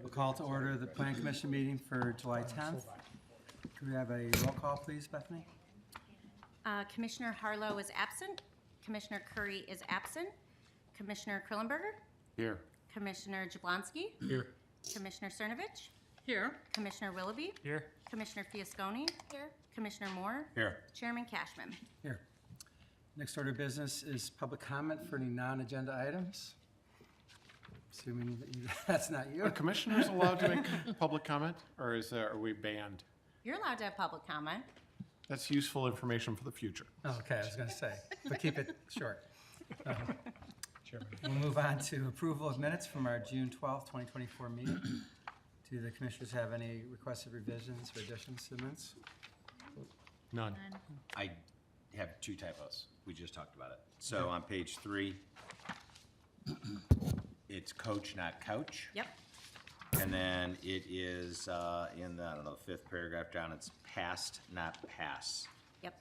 We'll call to order the Plan Commission meeting for July 10th. Could we have a roll call, please, Bethany? Commissioner Harlow is absent. Commissioner Curry is absent. Commissioner Krillenberger. Here. Commissioner Jablonski. Here. Commissioner Cernovich. Here. Commissioner Willoughby. Here. Commissioner Fiasconi. Here. Commissioner Moore. Here. Chairman Cashman. Here. Next order of business is public comment for any non-agenda items. Assuming that that's not you. Are commissioners allowed to make public comment, or are we banned? You're allowed to have public comment. That's useful information for the future. Okay, I was going to say, but keep it short. We'll move on to approval of minutes from our June 12th, 2024 meeting. Do the commissioners have any requested revisions or additions to the minutes? None. I have two typos. We just talked about it. So on page 3, it's coach, not couch. Yep. And then it is in the, I don't know, the 5th paragraph down, it's past, not pass. Yep.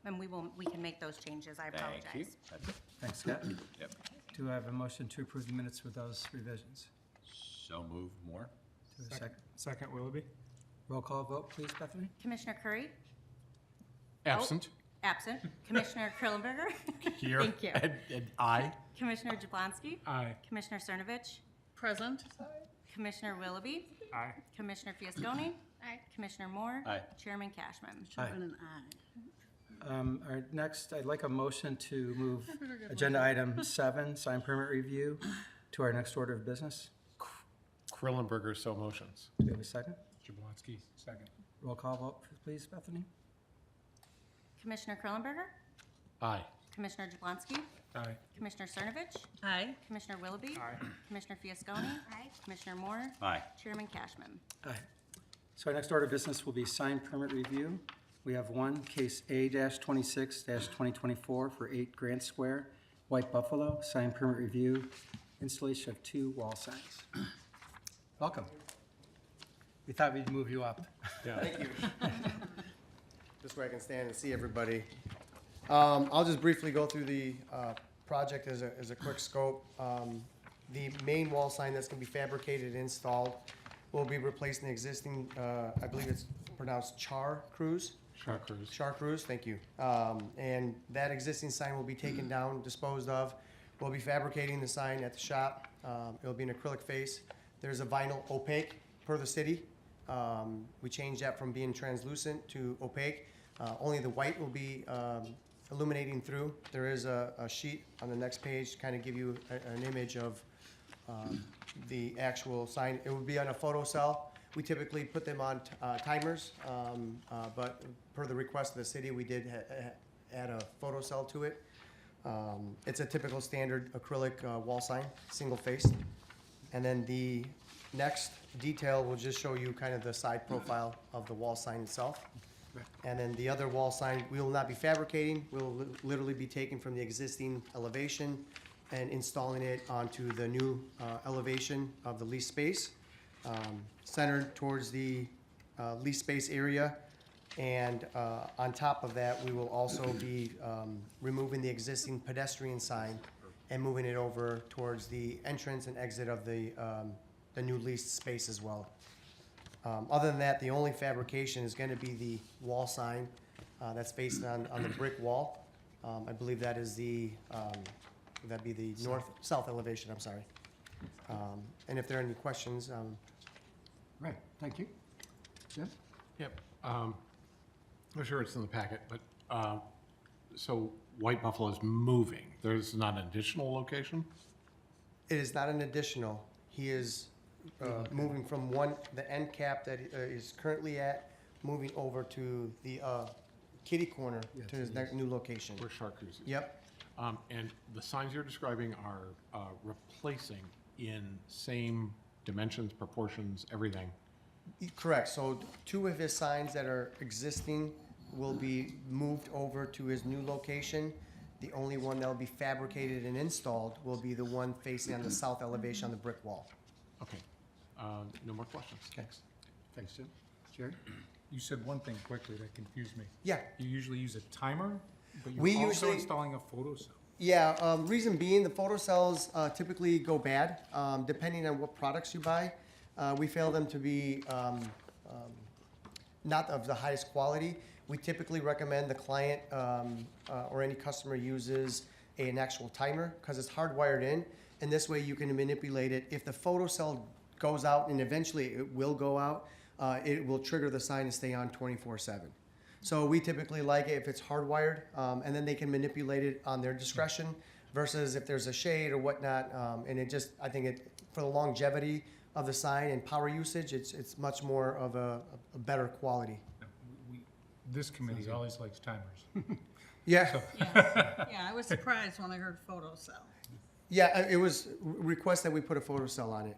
And we can make those changes. I apologize. Thank you. That's it. Thanks, Scott. Yep. Do I have a motion to approve the minutes with those revisions? So move more. Do I have a second? Second, Willoughby. Roll call vote, please, Bethany? Commissioner Curry. Absent. Absent. Commissioner Krillenberger. Here. Thank you. And I. Commissioner Jablonski. Aye. Commissioner Cernovich. Present. Commissioner Willoughby. Aye. Commissioner Fiasconi. Aye. Commissioner Moore. Aye. Chairman Cashman. Aye. And an aye. All right, next, I'd like a motion to move agenda item 7, sign permit review, to our next order of business. Krillenberger, so motions. Do we have a second? Jablonski, second. Roll call vote, please, Bethany? Commissioner Krillenberger. Aye. Commissioner Jablonski. Aye. Commissioner Cernovich. Aye. Commissioner Willoughby. Aye. Commissioner Fiasconi. Aye. Commissioner Moore. Aye. Chairman Cashman. Aye. So our next order of business will be sign permit review. We have one, case A-26-2024 for 8 Grant Square, White Buffalo, sign permit review, installation of 2 wall signs. Welcome. We thought we'd move you up. Yeah. Thank you. This way I can stand and see everybody. I'll just briefly go through the project as a quick scope. The main wall sign that's going to be fabricated and installed will be replacing the existing, I believe it's pronounced Char Cruz. Chartreuse. Chartreuse, thank you. And that existing sign will be taken down, disposed of. We'll be fabricating the sign at the shop. It'll be an acrylic face. There's a vinyl opaque per the city. We changed that from being translucent to opaque. Only the white will be illuminating through. There is a sheet on the next page to kind of give you an image of the actual sign. It would be on a photo cell. We typically put them on timers, but per the request of the city, we did add a photo cell to it. It's a typical standard acrylic wall sign, single faced. And then the next detail will just show you kind of the side profile of the wall sign itself. And then the other wall sign, we will not be fabricating. We'll literally be taking from the existing elevation and installing it onto the new elevation of the leased space. Centered towards the lease space area. And on top of that, we will also be removing the existing pedestrian sign and moving it over towards the entrance and exit of the new leased space as well. Other than that, the only fabrication is going to be the wall sign that's facing on the brick wall. I believe that is that'd be the south elevation, I'm sorry. And if there are any questions, Right, thank you. Jim? Yep. I'm sure it's in the packet, but so White Buffalo is moving. There's not an additional location? it is not an additional. He is moving from the end cap that is currently at, moving over to the kitty corner to his next new location. Where Chartreuse is? Yep. And the signs you're describing are replacing in same dimensions, proportions, everything. Correct. So 2 of his signs that are existing will be moved over to his new location. The only one that will be fabricated and installed will be the one facing on the south elevation on the brick wall. Okay. No more questions. Thanks. Thanks, Jim. Jerry? You said one thing quickly that confused me. Yeah. You usually use a timer, but We you're also usually- installing a photo cell. Yeah, reason being, the photocells typically go bad, depending on what products you buy. we feel them to be not of the highest quality. We typically recommend the client or any customer uses an actual timer because it's hardwired in, and this way you can manipulate it. If the photocell goes out, and eventually it will go out, it will trigger the sign to stay on 24/7. So we typically like it if it's hardwired, and then they can manipulate it on their discretion versus if there's a shade or whatnot. And it just, I think it, for the longevity of the sign and power usage, it's much more of a better quality. This committee always likes timers. Yeah, Yeah, I was surprised when I heard photocell. yeah, it was request that we put a photocell on it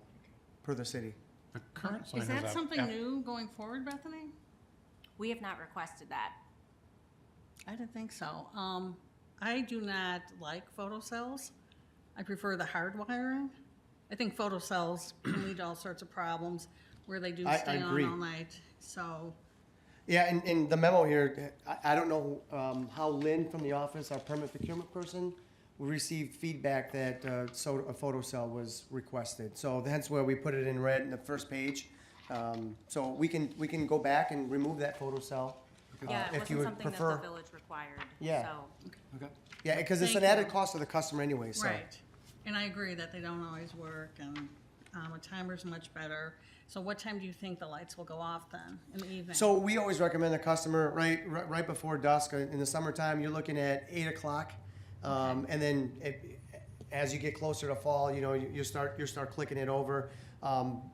per the city. The current sign Is has that a something F- new going forward, Bethany? We have not requested that. I didn't think so. I do not like photocells. I prefer the hard wiring. I think photocells can lead to all sorts of problems where they do I stay on agree. all night. So, Yeah, and the memo here, I don't know how Lynn from the office, our permit procurement person, received feedback that so a photocell was requested. So that's where we put it in red in the first page. So we can go back and remove that photocell. Yeah, it if you wasn't would something that prefer. the village required, Yeah. so. Okay. Yeah, because it's an Thank added you. cost to the customer anyway, so. right. And I agree that they don't always work and a timer's much better. So what time do you think the lights will go off then, in the evening? So we always recommend the customer right before dusk. In the summertime, you're looking at 8 o'clock. And then as you get closer to fall, you know, you start clicking it over.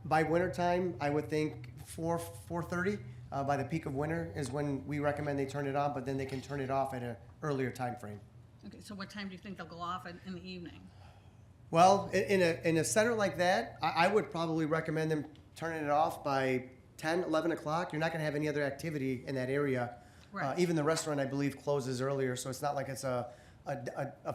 By wintertime, I would think 4:30, by the peak of winter is when we recommend they turn it on, but then they can turn it off at an earlier time frame. Okay, so what time do you think they'll go off in the evening? Well, in a center like that, I would probably recommend them turning it off by 10, 11 o'clock. You're not gonna have any other activity in that area. Right. Even the restaurant, I believe, closes earlier, so it's not like it's a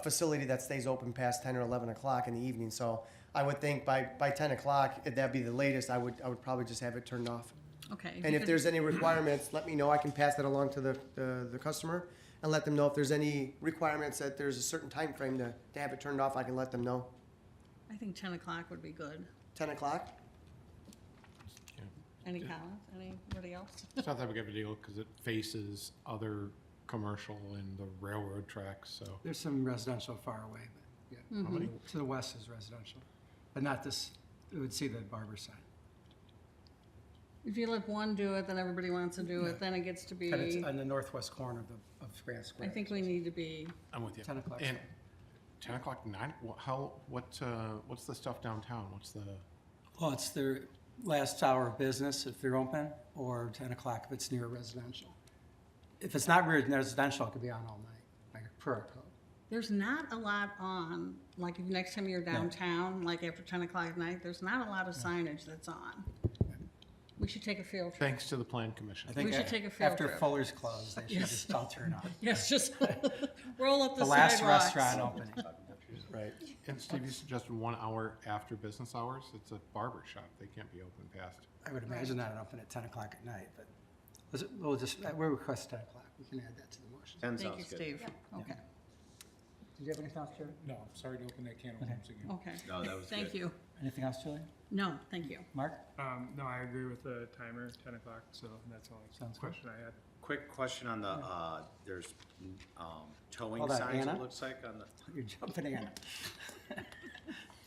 facility that stays open past 10 or 11 o'clock in the evening. So I would think by 10 o'clock, if that'd be the latest, I would probably just have it turned off. Okay. And if there's any requirements, let me know. I can pass that along to the customer and let them know if there's any requirements that there's a certain time frame to have it turned off, I can let them know. I think 10 o'clock would be good. 10 o'clock? Any comments? Anybody else? It's not that big of a deal because it faces other commercial and the railroad tracks, so. There's some residential far away, but yeah. How many? To the west is residential, but not this, it would see the barber sign. If you let one do it, then everybody wants to do it, then it gets to be, And it's on the northwest corner of Grand I Square. think we need to be, I'm with you. 10 o'clock. And 10 o'clock, 9, what's the stuff downtown? What's the, Well, it's their last hour of business if they're open, or 10 o'clock if it's near residential. If it's not residential, it could be on all night, like per our code. there's not a lot on, like if next time you're downtown, like after 10 o'clock at night, there's not a lot of signage that's on. We should take a field trip. thanks to the plan commission. I think We should take a field after trip. Fuller's closed, they should just all turn off. Yes, just roll up the The last sidewalks. restaurant opening. Right. And Steve, you suggested 1 hour after business hours? It's a barber shop. They can't be open past. I would imagine that would open at 10 o'clock at night, but we'll just, we'll request 10 o'clock. We can add that to the motion. 10 Thank you, sounds good. Steve. Okay, Did you have anything else, Jerry? No, I'm sorry to open that can of worms again. okay. No, that was Thank good. you. Anything else, Julie? No, thank you. Mark? No, I agree with the timer, 10 o'clock, so that's all Sounds the good. question I had. Quick question on the, there's towing Hold on, signs, Anna? it looks like, on the, You're jumping in.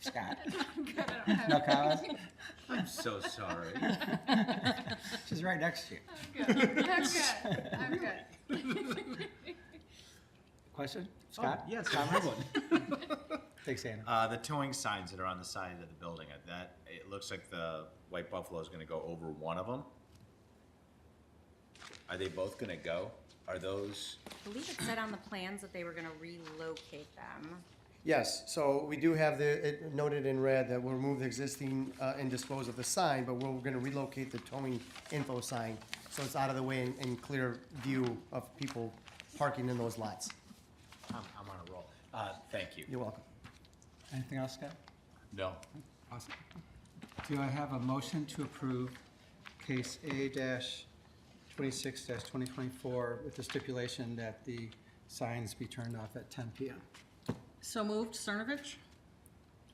Scott? No comments? I'm so sorry. She's right next to you. I'm good. Question? Scott? Yes, I have one. Thanks, Anna. The towing signs that are on the side of the building, that, it looks like the White Buffalo is gonna go over one of them. Are they both gonna go? Are those, I believe it said on the plans that they were gonna relocate them. Yes, so we do have it noted in red that we'll remove the existing and dispose of the sign, but we're gonna relocate the towing info sign, so it's out of the way and clear view of people parking in those lots. I'm on a roll. Thank you. You're welcome. Anything else, Scott? No. Awesome. Do I have a motion to approve case A-26-2024 with the stipulation that the signs be turned off at 10 PM? So moved, Cernovich?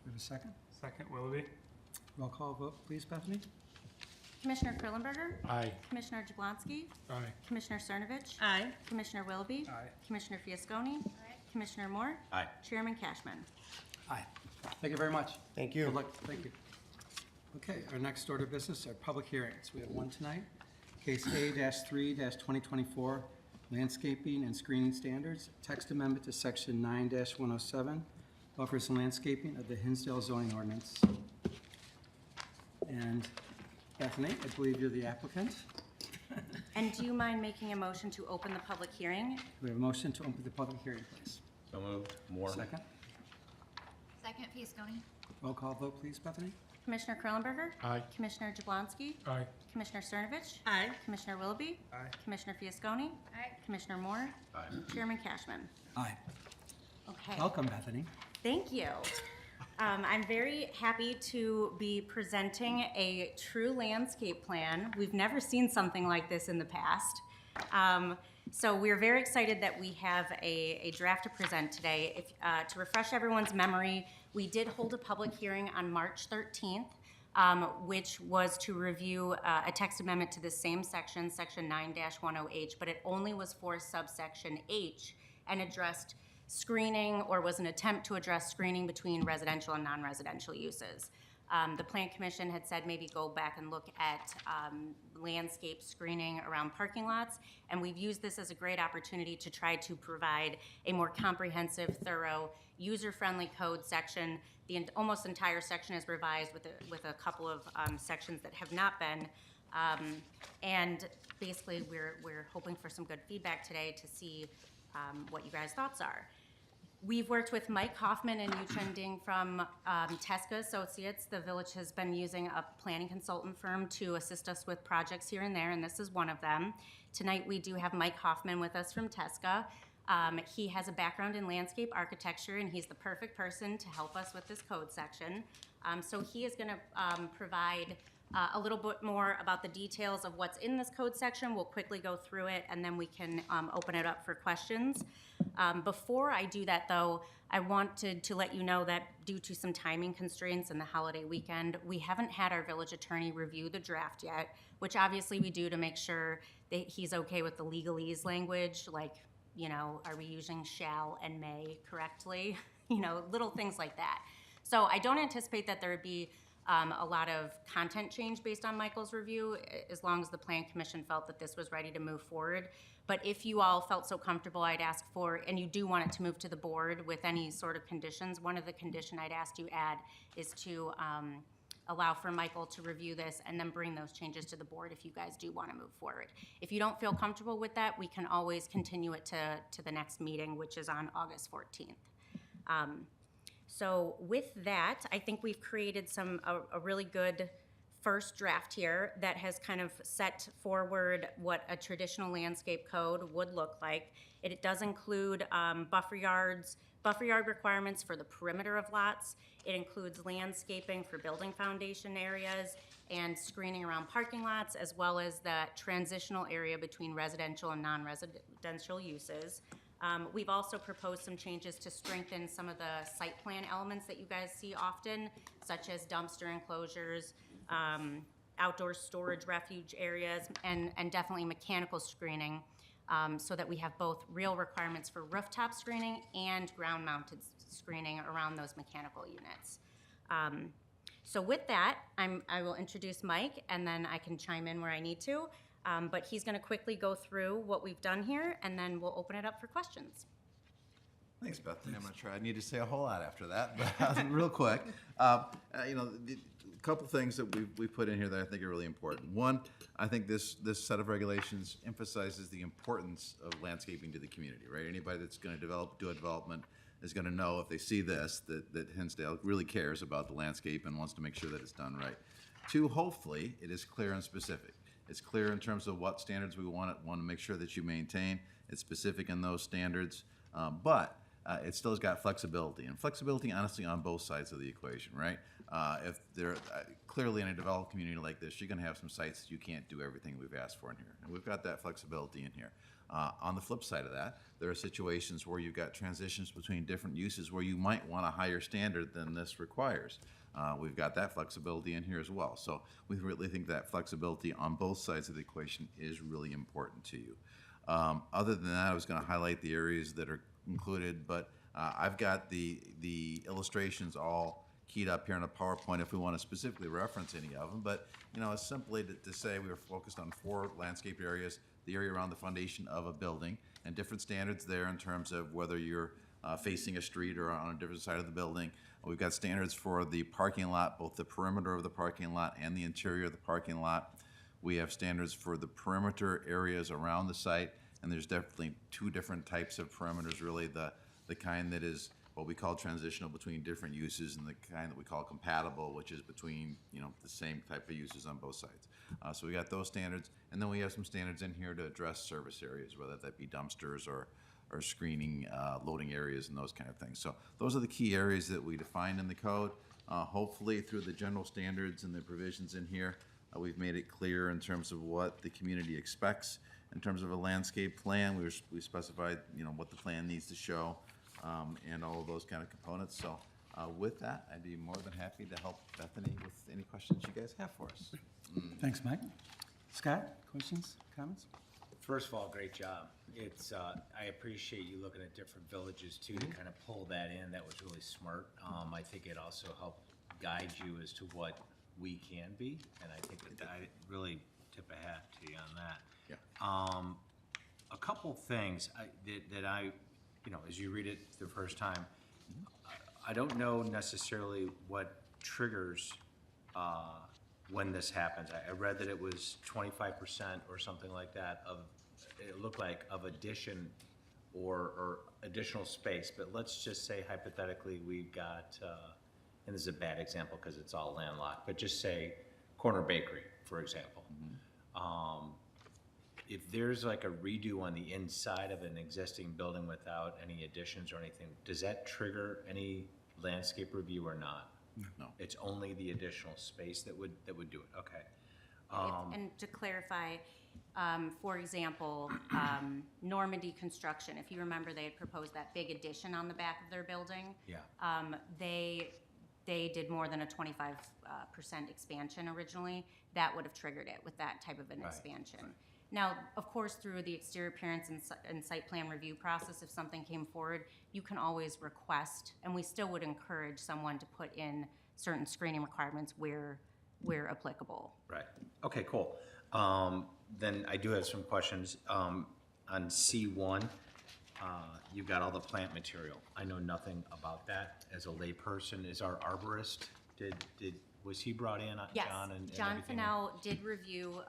We have a second? Second, Willoughby? Roll call vote, please, Bethany? Commissioner Krillenberger, Aye. Commissioner Jablonski, Aye. Commissioner Cernovich, Aye. Commissioner Willoughby, Aye. Commissioner Fiasconi, Commissioner Moore, Aye. Chairman Cashman. Aye. Thank you very much. Thank you. Good luck, thank you. Okay, our next order of business are public hearings. We have one tonight. Case A-3-2024, landscaping and screening standards, text amendment to section 9-107, buffers and landscaping of the Hinsdale zoning ordinance. And Bethany, I believe you're the applicant. And do you mind making a motion to open the public hearing? We have a motion to open the public hearing, please. So moved. More. Second. Second, Piasconi. Roll call vote, please, Bethany? Commissioner Krillenberger, Aye. Commissioner Jablonski, Aye. Commissioner Cernovich, Aye. Commissioner Willoughby, Aye. Commissioner Fiasconi, Aye. Commissioner Moore, Aye. Chairman Cashman. Aye. Okay. Welcome, Bethany. Thank you. I'm very happy to be presenting a true landscape plan. We've never seen something like this in the past. So we're very excited that we have a draft to present today. To refresh everyone's memory, we did hold a public hearing on March 13th, which was to review a text amendment to the same section, section 9-10H, but it only was for subsection H and addressed screening, or was an attempt to address screening between residential and non-residential uses. The Plan Commission had said maybe go back and look at landscape screening around parking lots, and we've used this as a great opportunity to try to provide a more comprehensive, thorough, user-friendly code section. The almost entire section is revised with a couple of sections that have not been. And basically, we're hoping for some good feedback today to see what you guys' thoughts are. We've worked with Mike Hoffman and Yu Chen Ding from Tesca Associates. The village has been using a planning consultant firm to assist us with projects here and there, and this is one of them. Tonight, we do have Mike Hoffman with us from Tesca. He has a background in landscape architecture, and he's the perfect person to help us with this code section. So he is going to provide a little bit more about the details of what's in this code section. We'll quickly go through it, and then we can open it up for questions. Before I do that, though, I wanted to let you know that due to some timing constraints and the holiday weekend, we haven't had our village attorney review the draft yet, which obviously we do to make sure that he's okay with the legalese language, like, you know, are we using shall and may correctly? You know, little things like that. So I don't anticipate that there would be a lot of content change based on Michael's review, as long as the Plan Commission felt that this was ready to move forward. But if you all felt so comfortable, I'd ask for, and you do want it to move to the board with any sort of conditions, one of the condition I'd ask you add is to allow for Michael to review this and then bring those changes to the board if you guys do want to move forward. If you don't feel comfortable with that, we can always continue it to the next meeting, which is on August 14th. So with that, I think we've created a really good first draft here that has kind of set forward what a traditional landscape code would look like. It does include buffer yard requirements for the perimeter of lots. It includes landscaping for building foundation areas and screening around parking lots, as well as the transitional area between residential and non-residential uses. We've also proposed some changes to strengthen some of the site plan elements that you guys see often, such as dumpster enclosures, outdoor storage refuge areas, and definitely mechanical screening, so that we have both real requirements for rooftop screening and ground-mounted screening around those mechanical units. So with that, I will introduce Mike, and then I can chime in where I need to. But he's going to quickly go through what we've done here, and then we'll open it up for questions. Thanks, Bethany. I'm not sure I need to say a whole lot after that, but real quick, you know, a couple things that we put in here that I think are really important. One, I think this set of regulations emphasizes the importance of landscaping to the community, right? Anybody that's going to do a development is going to know if they see this that Hinsdale really cares about the landscape and wants to make sure that it's done right. Two, hopefully, it is clear and specific. It's clear in terms of what standards we want to make sure that you maintain. It's specific in those standards, but it still has got flexibility, and flexibility, honestly, on both sides of the equation, right? If they're clearly in a developed community like this, you're going to have some sites that you can't do everything we've asked for in here, and we've got that flexibility in here. On the flip side of that, there are situations where you've got transitions between different uses where you might want a higher standard than this requires. We've got that flexibility in here as well. So we really think that flexibility on both sides of the equation is really important to you. Other than that, I was going to highlight the areas that are included, but I've got the illustrations all keyed up here in a PowerPoint if we want to specifically reference any of them. But, you know, it's simply to say we were focused on 4 landscape areas, the area around the foundation of a building, and different standards there in terms of whether you're facing a street or on a different side of the building. We've got standards for the parking lot, both the perimeter of the parking lot and the interior of the parking lot. We have standards for the perimeter areas around the site, and there's definitely 2 different types of perimeters, really, the kind that is what we call transitional between different uses and the kind that we call compatible, which is between, you know, the same type of uses on both sides. So we got those standards, and then we have some standards in here to address service areas, whether that be dumpsters or screening, loading areas and those kind of things. So those are the key areas that we defined in the code. Hopefully through the general standards and the provisions in here, we've made it clear in terms of what the community expects. In terms of a landscape plan, we specified, you know, what the plan needs to show, and all of those kind of components. So with that, I'd be more than happy to help Bethany with any questions you guys have for us. Thanks, Mike. Scott, questions, comments? First of all, great job. It's, I appreciate you looking at different villages too, to kind of pull that in. That was really smart. I think it also helped guide you as to what we can be, and I think that I really tip a hat to you on that. Yeah. A couple things that I, you know, as you read it the first time, I don't know necessarily what triggers when this happens. I read that it was 25% or something like that of, it looked like, of addition or additional space. But let's just say hypothetically we've got, and this is a bad example because it's all landlocked, but just say Corner Bakery, for example. If there's like a redo on the inside of an existing building without any additions or anything, does that trigger any landscape review or not? No. It's only the additional space that would do it, okay. And to clarify, for example, Normandy Construction, if you remember, they had proposed that big addition on the back of their building. Yeah. They did more than a 25% expansion originally. That would have triggered it with that type of an Right, expansion. Now, of course, through the exterior appearance and site plan review process, if something came forward, you can always request, and we still would encourage someone to put in certain screening requirements where applicable. Right, okay, cool. Then I do have some questions. On C1, you've got all the plant material. I know nothing about that. As a layperson, is our arborist, was he brought in, Yes, John, and John everything? Fennell did review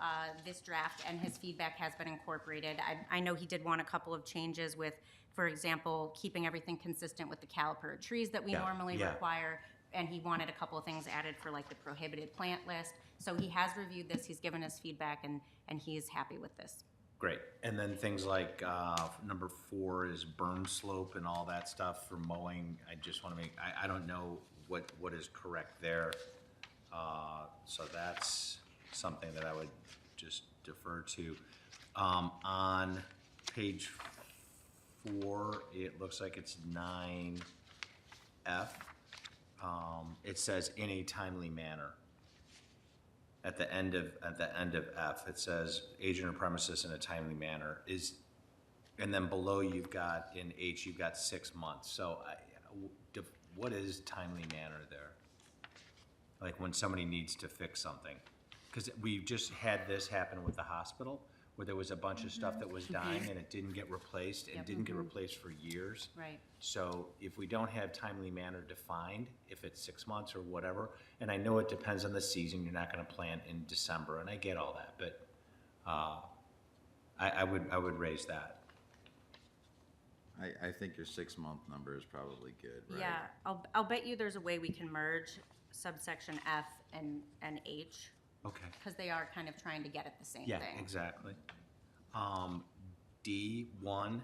this draft, and his feedback has been incorporated. I know he did want a couple of changes with, for example, keeping everything consistent with the caliper of trees that we Yeah, normally yeah. require, and he wanted a couple of things added for like the prohibited plant list. So he has reviewed this, he's given us feedback, and he is happy with this. Great, and then things like, number 4 is burn slope and all that stuff for mowing. I just wanna make, I don't know what is correct there. So that's something that I would just defer to. On page 4, it looks like it's 9F. It says in a timely manner. At the end of F, it says agent or premises in a timely manner and then below you've got, in H, you've got 6 months. So what is timely manner there? Like when somebody needs to fix something? Because we've just had this happen with the hospital, where there was a bunch of stuff that was dying and it didn't get replaced, and didn't get replaced for years. Right. So if we don't have timely manner defined, if it's 6 months or whatever, and I know it depends on the season, you're not gonna plant in December, and I get all that, but I would raise that. I think your 6-month number is probably good, right? Yeah, I'll bet you there's a way we can merge subsection F and H, Okay. because they are kind of trying to get at the same thing. Yeah, exactly. D1,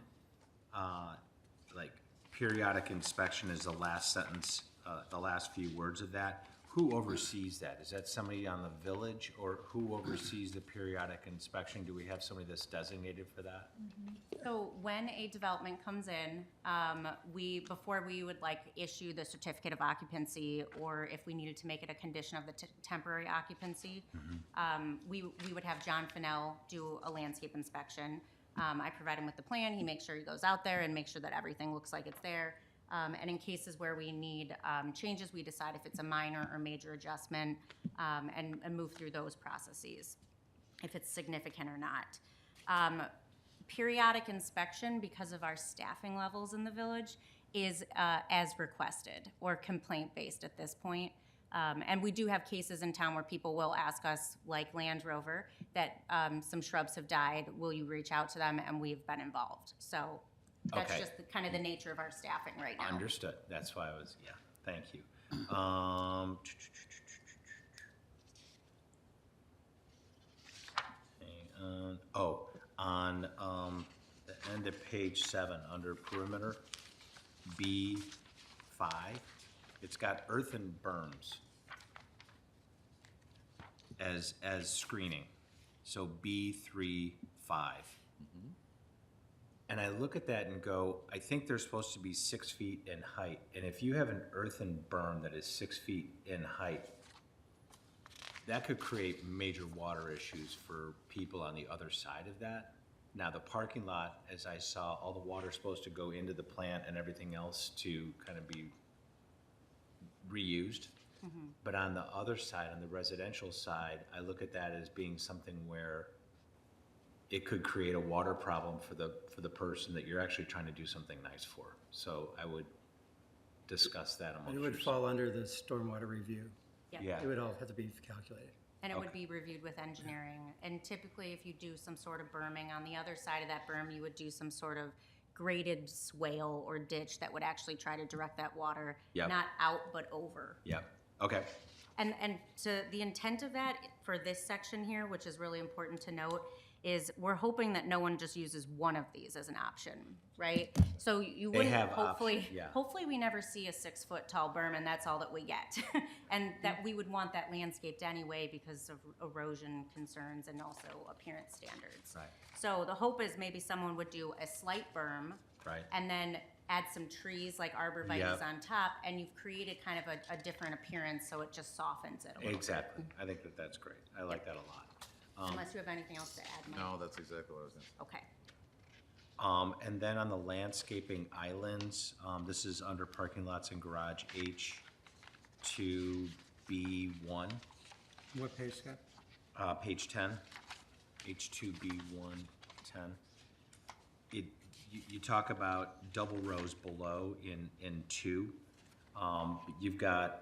like periodic inspection is the last sentence, the last few words of that. who oversees that? Is that somebody on the village, or who oversees the periodic inspection? Do we have somebody that's designated for that? So when a development comes in, before we would like issue the certificate of occupancy, or if we needed to make it a condition of the temporary occupancy, we would have John Fennell do a landscape inspection. I provide him with the plan, he makes sure he goes out there and makes sure that everything looks like it's there. And in cases where we need changes, we decide if it's a minor or major adjustment, and move through those processes, if it's significant or not. Periodic inspection, because of our staffing levels in the village, is as requested or complaint-based at this point. And we do have cases in town where people will ask us, like Land Rover, that some shrubs have died, will you reach out to them? And we've been involved. So that's Okay. just kind of the nature of our staffing right now. Understood, that's why I was, yeah, thank you. On the end of page 7, under perimeter, B5, it's got earthen berms as screening, so B3-5. And I look at that and go, I think they're supposed to be 6 feet in height. And if you have an earthen berm that is 6 feet in height, that could create major water issues for people on the other side of that. Now, the parking lot, as I saw, all the water's supposed to go into the plant and everything else to kind of be reused. But on the other side, on the residential side, I look at that as being something where it could create a water problem for the person that you're actually trying to do something nice for. So I would discuss that amongst It would yourselves. fall under the stormwater review. Yeah, It would all have to be calculated. And it would be reviewed with engineering. And typically, if you do some sort of berming, on the other side of that berm, you would do some sort of graded swale or ditch that would actually try to direct that water, Yep. not out, but over. yeah, okay, And to the intent of that for this section here, which is really important to note, is we're hoping that no one just uses one of these as an option, right? So you They wouldn't, have hopefully, options, yeah. hopefully we never see a 6-foot tall berm and that's all that we get. And that we would want that landscaped anyway because of erosion concerns and also appearance standards. Right. So the hope is maybe someone would do a slight berm. Right. And then add some trees like arborvitae Yep. on top, and you've created kind of a different appearance, so it just softens it a little bit. exactly. I think that's great. I like that a lot. Unless you have anything else to add, Mike? No, that's exactly what I was gonna say. Okay. And then on the landscaping islands, this is under parking lots and garage H2B1, What page, Scott? page 10, H2B1, 10. You talk about double rows below in 2. You've got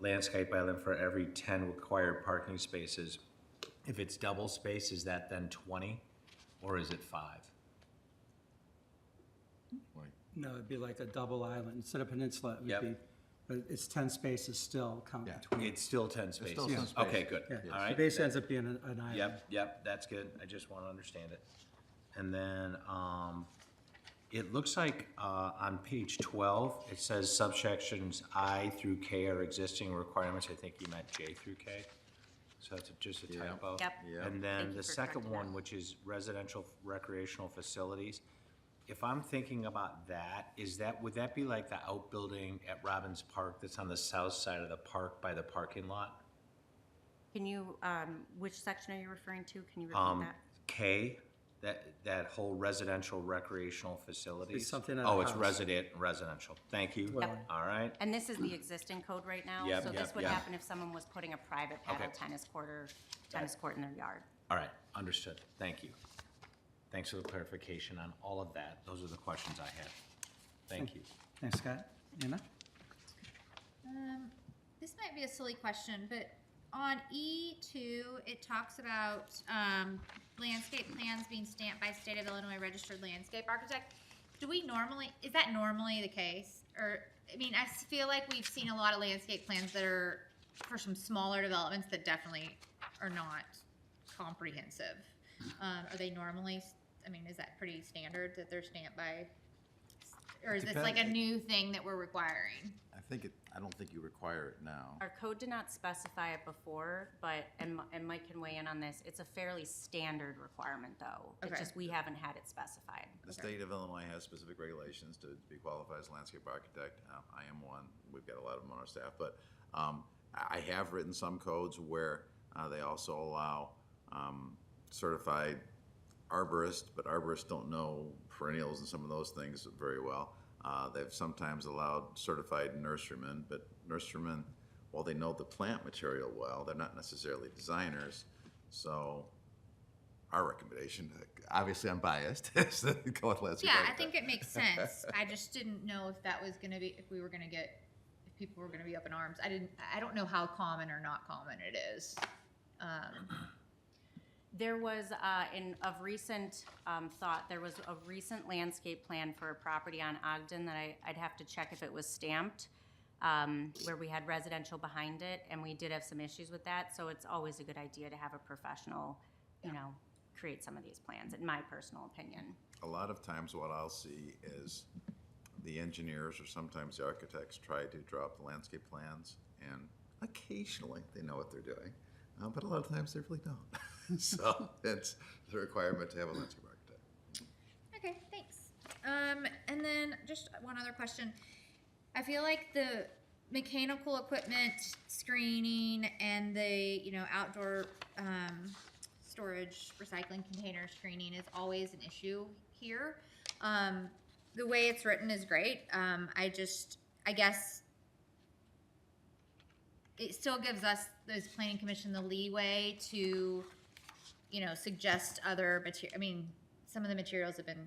landscape island for every 10 required parking spaces. If it's double space, is that then 20, or is it 5? No, it'd be like a double island. Instead of peninsula, it Yep. would be, but it's 10 spaces still count Yeah. between. It's still 10 spaces? still 10 spaces. Okay, good. Yeah, All it right. basically ends up being an island. Yep, that's good. I just want to understand it. And then, it looks like, on page 12, it says subsections I through K are existing requirements. I think you meant J through K. So that's just a typo. Yep. Yeah. And Thank then you the for second correcting one, that. which is residential recreational facilities. If I'm thinking about that, would that be like the outbuilding at Robbins Park that's on the south side of the park by the parking lot? Can you, which section are you referring to? Can you repeat that? K, that whole residential recreational facilities? something on Oh, a it's house. residential. Thank you. Well- All right. And this is the existing code right now? Yep, So this yep, would yep. happen if someone was putting a private paddle Okay. tennis court in their yard. All right, understood. Thank you. Thanks for the clarification on all of that. Those are the questions I had. Thank you. Thanks, Scott. Anna? This might be a silly question, but on E2, it talks about landscape plans being stamped by state of Illinois registered landscape architect. Is that normally the case? Or, I mean, I feel like we've seen a lot of landscape plans that are for some smaller developments that definitely are not comprehensive. Are they normally, I mean, is that pretty standard that they're stamped by or is this like a new thing that we're requiring? I don't think you require it now. Our code did not specify it before, but, and Mike can weigh in on this, it's a fairly standard requirement, though. It's Okay. just we haven't had it specified. The state of Illinois has specific regulations to be qualified as a landscape architect. I am one. We've got a lot of them on our staff, but I have written some codes where they also allow certified arborists, but arborists don't know perennials and some of those things very well. They've sometimes allowed certified nurserymen, but nurserymen, while they know the plant material well, they're not necessarily designers. So our recommendation, obviously I'm biased, is to go with landscape Yeah, I architect. think it makes sense. I just didn't know if that was gonna be, if we were gonna get, if people were gonna be up in arms. I don't know how common or not common it is. There was, of recent thought, there was a recent landscape plan for a property on Ogden that I'd have to check if it was stamped, where we had residential behind it, and we did have some issues with that, so it's always a good idea to have a professional, you know, create some of these plans, in my personal opinion. A lot of times what I'll see is the engineers or sometimes the architects try to draw up the landscape plans, and occasionally they know what they're doing, but a lot of times they really don't. So it's the requirement to have a landscape architect. Okay, thanks. And then just one other question. I feel like the mechanical equipment screening and the, you know, outdoor storage recycling container screening is always an issue here. The way it's written is great. I guess it still gives us, as planning commission, the leeway to, you know, suggest other material. I mean, some of the materials have been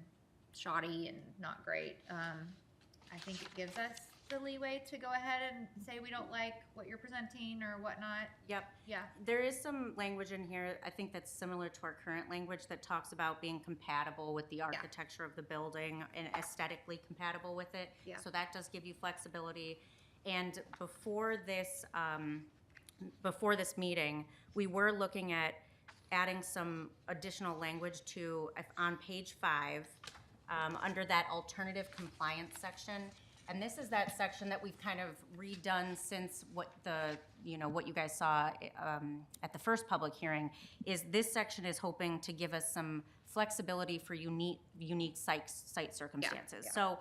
shoddy and not great. I think it gives us the leeway to go ahead and say we don't like what you're presenting or whatnot. Yep. Yeah. There is some language in here, I think that's similar to our current language, that talks about being compatible with the architecture of the building and aesthetically compatible with it. Yeah. So that does give you flexibility. And before this meeting, we were looking at adding some additional language to, on page 5, under that alternative compliance section. And this is that section that we've kind of redone since what you guys saw at the first public hearing, is this section is hoping to give us some flexibility for unique site circumstances. yeah. So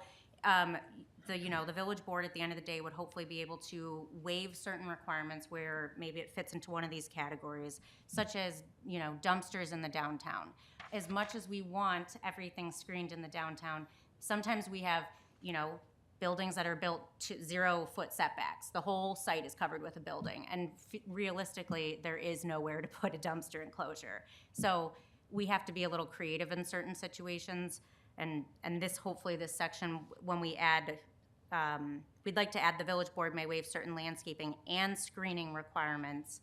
the village board at the end of the day would hopefully be able to waive certain requirements where maybe it fits into one of these categories, such as, you know, dumpsters in the downtown. As much as we want everything screened in the downtown, sometimes we have, you know, buildings that are built to 0-foot setbacks. The whole site is covered with a building, and realistically, there is nowhere to put a dumpster enclosure. So we have to be a little creative in certain situations, and this, hopefully this section, when we add, we'd like to add the village board may waive certain landscaping and screening requirements,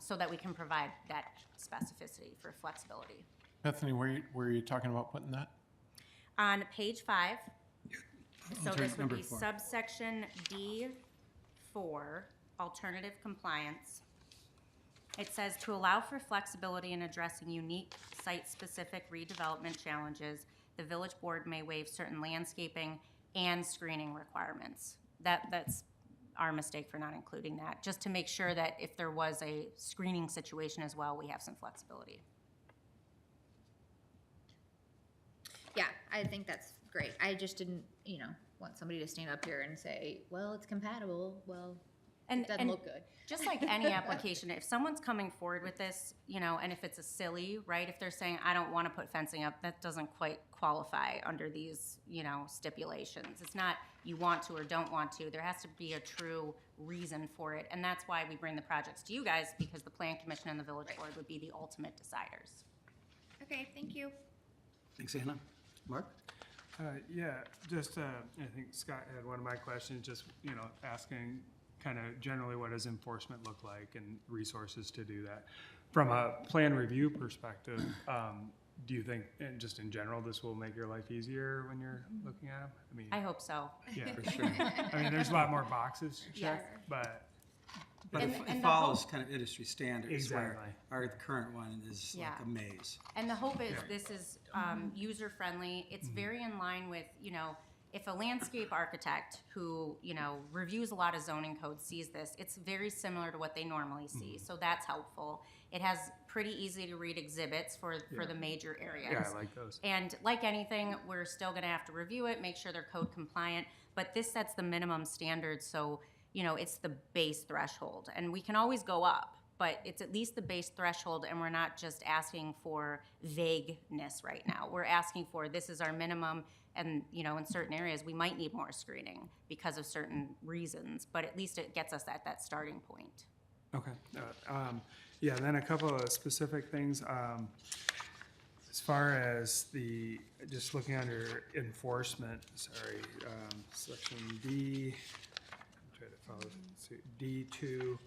so that we can provide that specificity for flexibility. Bethany, where are you talking about putting that? On page 5, so this would Number be 4. subsection D4, alternative compliance. It says to allow for flexibility in addressing unique site-specific redevelopment challenges, the village board may waive certain landscaping and screening requirements. That's our mistake for not including that, just to make sure that if there was a screening situation as well, we have some flexibility. Yeah, I think that's great. I just didn't, you know, want somebody to stand up here and say, well, it's compatible. Well, it doesn't look good. Just like any application, if someone's coming forward with this, you know, and if it's a silly, right, if they're saying, I don't want to put fencing up, that doesn't quite qualify under these, you know, stipulations. It's not you want to or don't want to. There has to be a true reason for it. And that's why we bring the projects to you guys, because the Plan Commission and the Village Right. Board would be the ultimate deciders. Okay, thank you. Thanks, Anna. Mark? Yeah, just, I think Scott had one of my questions, just, you know, asking kind of generally what does enforcement look like and resources to do that. From a plan review perspective, do you think, and just in general, this will make your life easier when you're looking at them? I mean, I hope so. yeah, For sure. I mean, there's a lot more boxes to Yes. check, but But And- it and the follows kind of industry standards, where Exactly. our current one is like Yeah. a maze. And the hope is this is user-friendly. It's very in line with, you know, if a landscape architect who, you know, reviews a lot of zoning codes sees this, it's very similar to what they normally see. So that's helpful. It has pretty easy to read exhibits for the major areas. Yeah, I like those. And like anything, we're still gonna have to review it, make sure they're code compliant, but this sets the minimum standards, so, you know, it's the base threshold. And we can always go up, but it's at least the base threshold, and we're not just asking for vagueness right now. We're asking for, this is our minimum, and, you know, in certain areas, we might need more screening because of certain reasons, but at least it gets us at that starting point. Okay. Yeah, then a couple of specific things. As far as just looking under enforcement, section D, try to follow, D2,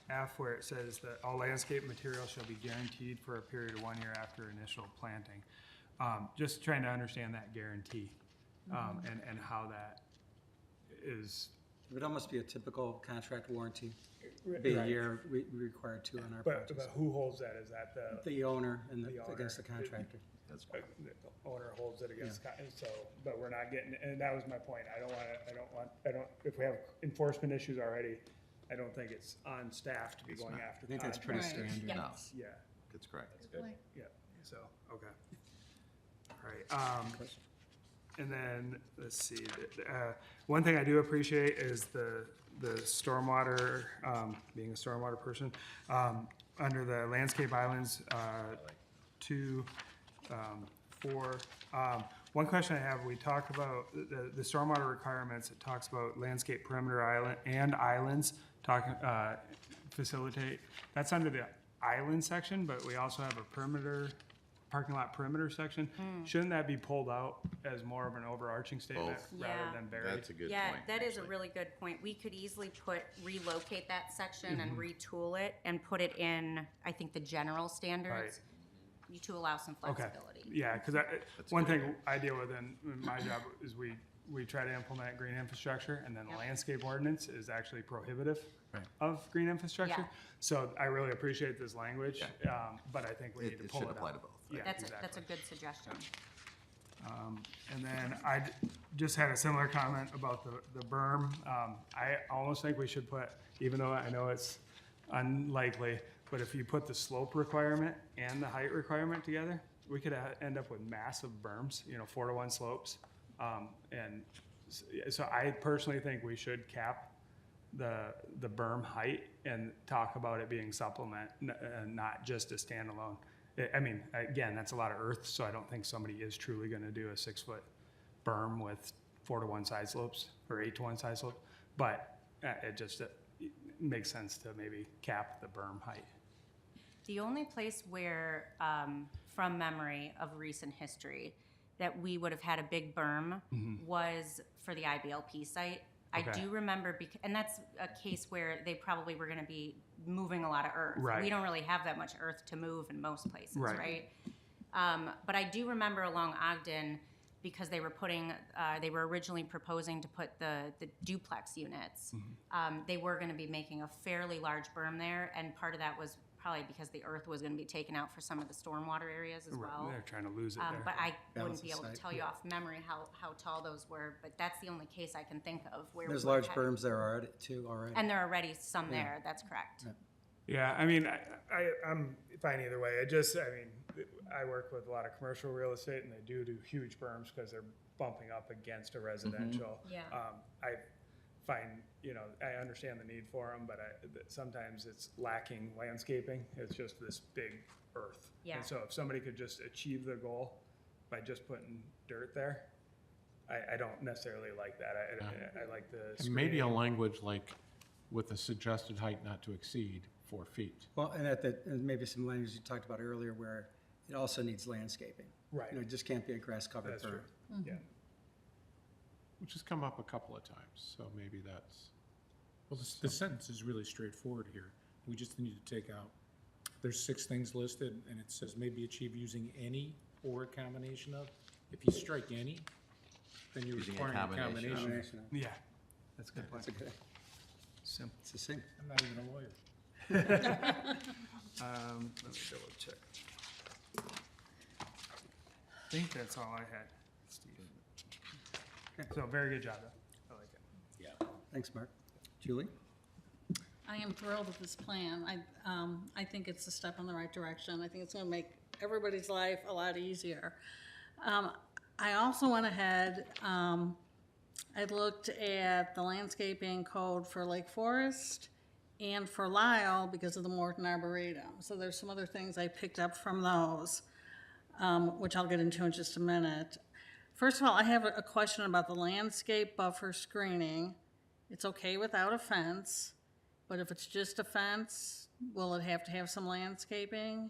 F, where it says that all landscape materials shall be guaranteed for a period of 1 year after initial planting. Just trying to understand that guarantee, and how that is. It would almost be a typical contract warranty. Be a Right. year, we require 2 on our But projects. who holds that? Is that The owner and the owner. against the contractor. That's the owner holds it against, so, but we're not getting, and that was my point. If we have enforcement issues already, I don't think it's on staff to be going after. I think that's pretty contractors. standard. No, Yeah, that's correct. yeah, so, okay. All right, and then, let's see, one thing I do appreciate is the stormwater, being a stormwater person, under the landscape islands, 2, 4. One question I have, we talk about the stormwater requirements, it talks about landscape perimeter islands, facilitate, that's under the island section, but we also have a parking lot perimeter section. Shouldn't that be pulled out as more of an overarching statement Both. rather Yeah. than buried? That's a good point. Yeah, that is a actually. really good point. We could easily relocate that section and retool it and put it in, I think, the general standards. To allow some Okay, flexibility. yeah, because one thing I deal with in my job is we try to implement green infrastructure, and then the Yep. landscape ordinance is actually prohibitive of green infrastructure. Yeah. So I really appreciate this language, but I think we need to It pull should it apply out. to both. Yeah, That's a exactly. good suggestion. And then I just had a similar comment about the berm. I almost think we should put, even though I know it's unlikely, but if you put the slope requirement and the height requirement together, we could end up with massive berms, 4-to-1 slopes. And so I personally think we should cap the berm height and talk about it being supplement, not just a standalone. I mean, again, that's a lot of earth, so I don't think somebody is truly gonna do a 6-foot berm with 4-to-1 side slopes or 8-to-1 side slopes. But it makes sense to maybe cap the berm height. The only place where, from memory of recent history, that we would have had a big berm was for the IBLP site. I Okay. do remember, and that's a case where they probably were gonna be moving a lot of earth. Right. We don't really have that much earth to move in most places, Right. right? But I do remember along Ogden, because they were originally proposing to put the duplex units. They were gonna be making a fairly large berm there, and part of that was probably because the earth was gonna be taken out for some of the stormwater areas as well. They're trying to lose it there. But I Balance wouldn't be the able to site, tell you off memory how tall those were, but that's the only case I can think of where. There's we would've large had- berms there already, too, already. And there are already some there, that's correct. Yeah, I mean, I'm fine either way. I work with a lot of commercial real estate, and they do huge berms because they're bumping up against a residential. Yeah. I find, I understand the need for them, but sometimes it's lacking landscaping. It's just this big earth. Yeah. And so if somebody could just achieve the goal by just putting dirt there, I don't necessarily like that. I like the And maybe a screening. language like with a suggested height not to exceed 4 feet. Well, and and maybe some language you talked about earlier where it also needs landscaping. Right. It just can't be a grass-covered That's berm. true. Yeah. Which has come up a couple of times, so maybe that's, Well, the sentence is really straightforward here. We just need to take out, there's 6 things listed, and it says maybe achieve using any or a combination of. If you strike any, then you're Using a requiring a combination of. combination. Yeah. That's a good point. That's a good, Simple. it's the same. I'm not even a lawyer. Let me double check. I think that's all I had, Steve. So very good job, though. I like it. Yeah. Thanks, Mark. Julie? I am thrilled with this plan. I think it's a step in the right direction. I think it's gonna make everybody's life a lot easier. I also went ahead, I looked at the landscaping code for Lake Forest and for Lyle because of the Morton Arboretum. So there's some other things I picked up from those, which I'll get into in just a minute. First of all, I have a question about the landscape buffer screening. It's okay without a fence, but if it's just a fence, will it have to have some landscaping?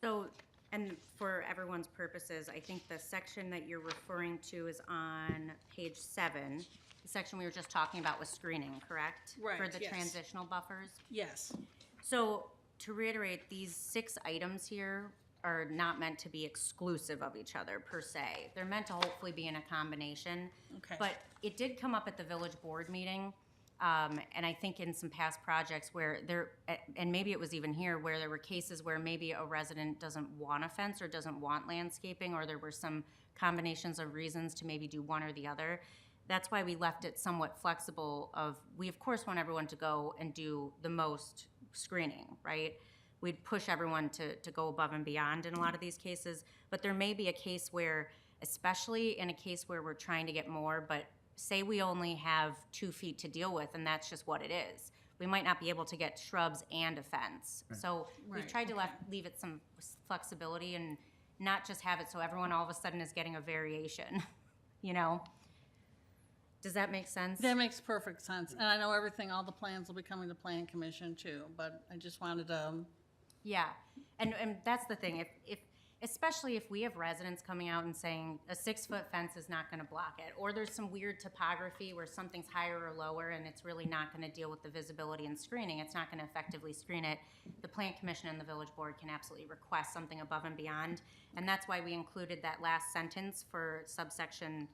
So, and for everyone's purposes, I think the section that you're referring to is on page 7. The section we were just talking about was screening, correct? Right, For the yes. transitional buffers? Yes. So, to reiterate, these 6 items here are not meant to be exclusive of each other per se. They're meant to hopefully be in a combination. Okay. But it did come up at the village board meeting, and I think in some past projects where there, and maybe it was even here, where there were cases where maybe a resident doesn't want a fence or doesn't want landscaping, or there were some combinations of reasons to maybe do one or the other. That's why we left it somewhat flexible of, we of course want everyone to go and do the most screening, right? We'd push everyone to go above and beyond in a lot of these cases, but there may be a case where, especially in a case where we're trying to get more, but say we only have 2 feet to deal with, and that's just what it is. We might not be able to get shrubs and a fence. So we've Right, tried to leave it some flexibility and not just have it so everyone all of a sudden is getting a variation, you know? Does that make sense? That makes perfect sense. And I know everything, all the plans will be coming to Plan Commission too, but I just wanted to, Yeah, and that's the thing, if, especially if we have residents coming out and saying a 6-foot fence is not gonna block it, or there's some weird topography where something's higher or lower and it's really not gonna deal with the visibility and screening, it's not gonna effectively screen it, the Plan Commission and the village board can absolutely request something above and beyond, and that's why we included that last sentence for subsection,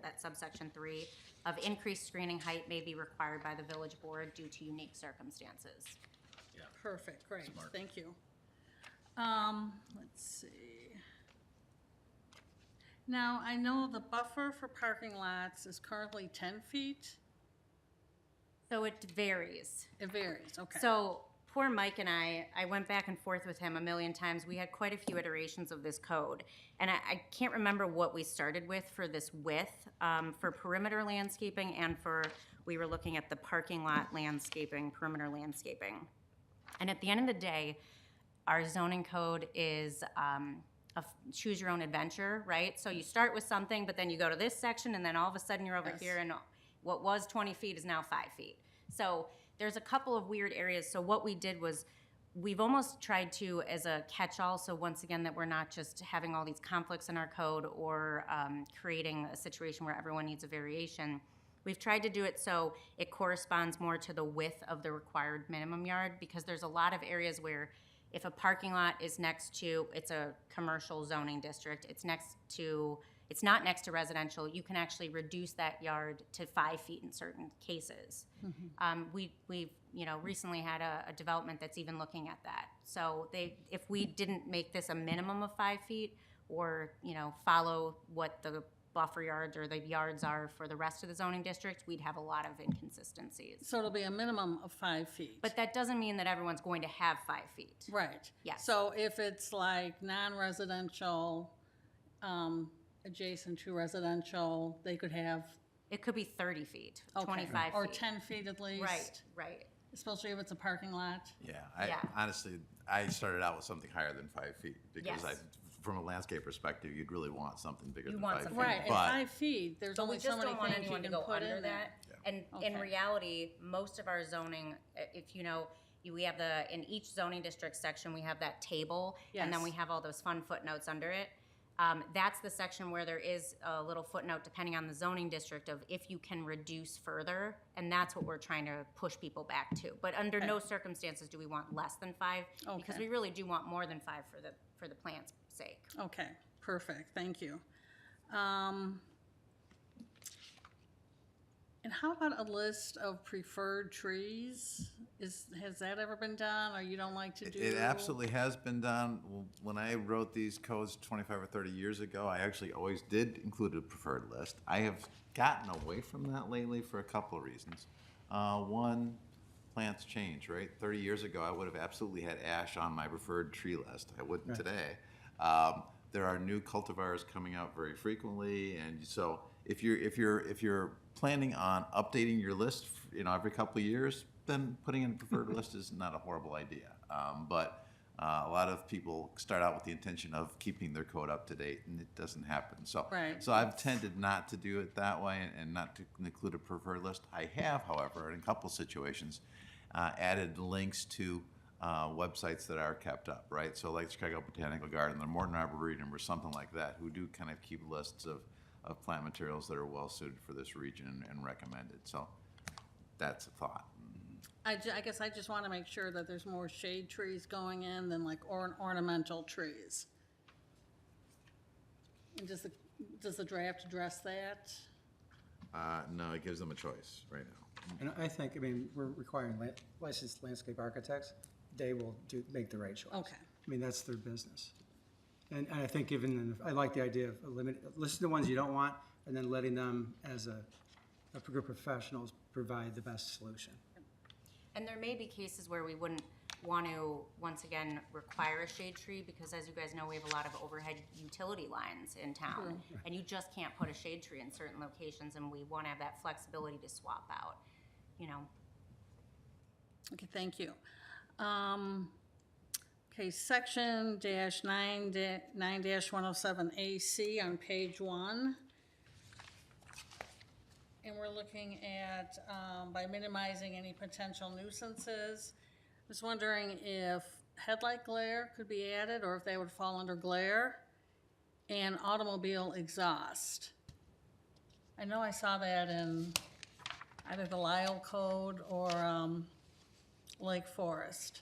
that subsection 3, of increased screening height may be required by the village board due to unique circumstances. perfect, great, thank you. Let's see. Now, I know the buffer for parking lots is currently 10 feet. So it varies. It varies, okay. So poor Mike and I went back and forth with him a million times. We had quite a few iterations of this code. And I can't remember what we started with for this width, for perimeter landscaping and for, we were looking at the parking lot landscaping, perimeter landscaping. And at the end of the day, our zoning code is choose your own adventure, right? So you start with something, but then you go to this section, and then all of a sudden you're over Yes. here, and what was 20 feet is now 5 feet. So there's a couple of weird areas. So what we did was we've almost tried to, as a catch-all, so once again, that we're not just having all these conflicts in our code or creating a situation where everyone needs a variation. We've tried to do it so it corresponds more to the width of the required minimum yard, because there's a lot of areas where if a parking lot is next to, it's a commercial zoning district, it's not next to residential, you can actually reduce that yard to 5 feet in certain cases. We've recently had a development that's even looking at that. So if we didn't make this a minimum of 5 feet, or follow what the buffer yards or the yards are for the rest of the zoning district, we'd have a lot of inconsistencies. So it'll be a minimum of 5 feet. But that doesn't mean that everyone's going to have 5 feet. Right. Yes. So if it's like non-residential, adjacent to residential, they could have, It could be 30 feet, okay, 25 feet. or 10 feet at least. Right. Especially if it's a parking lot. Yeah, Yeah. honestly, I started out with something higher than 5 feet because Yes. from a landscape perspective, you'd really want something bigger You than want 5 feet. something Right, and But 5 feet, there's But we only so just many don't want things you anyone to can go put under in there. that. And in Okay. reality, most of our zoning, if we have in each zoning district section, we have that table, and then Yes. we have all those fun footnotes under it. That's the section where there is a little footnote, depending on the zoning district, of if you can reduce further, and that's what we're trying to push people back to. But under no circumstances do we want less than 5, because Okay. we really do want more than 5 for the plan's sake. Okay, perfect, thank you. And how about a list of preferred trees? Has that ever been done, or you don't like to do? It absolutely has been done. When I wrote these codes 25 or 30 years ago, I actually always did include a preferred list. I have gotten away from that lately for a couple of reasons. One, plants change, right? 30 years ago, I would have absolutely had ash on my preferred tree list. I wouldn't today. There are new cultivars coming out very frequently, and so if you're planning on updating your list, every couple of years, then putting in a preferred list is not a horrible idea. But a lot of people start out with the intention of keeping their code up to date, and it doesn't happen. So, Right. so I've tended not to do it that way and not to include a preferred list. I have, however, in a couple situations, added links to websites that are kept up, right? So like Chicago Botanical Garden, the Morton Arboretum, or something like that, who do kind of keep lists of plant materials that are well suited for this region and recommended. So that's a thought. I guess I just want to make sure that there's more shade trees going in than like ornamental trees. And does the draft address that? No, it gives them a choice right now. And I think, we're requiring licensed landscape architects. They will make the right choice. Okay. That's their business. And I think I like the idea of listen to the ones you don't want, and then letting them, as a group of professionals, provide the best solution. And there may be cases where we wouldn't want to, once again, require a shade tree, because as you guys know, we have a lot of overhead utility lines in town. And you just can't put a shade tree in certain locations, and we want to have that flexibility to swap out, Okay, thank you. Okay, section -9-107 AC on page 1. And we're looking at, by minimizing any potential nuisances. I was wondering if headlight glare could be added, or if they would fall under glare, and automobile exhaust. I know I saw that in either the Lyle Code or Lake Forest.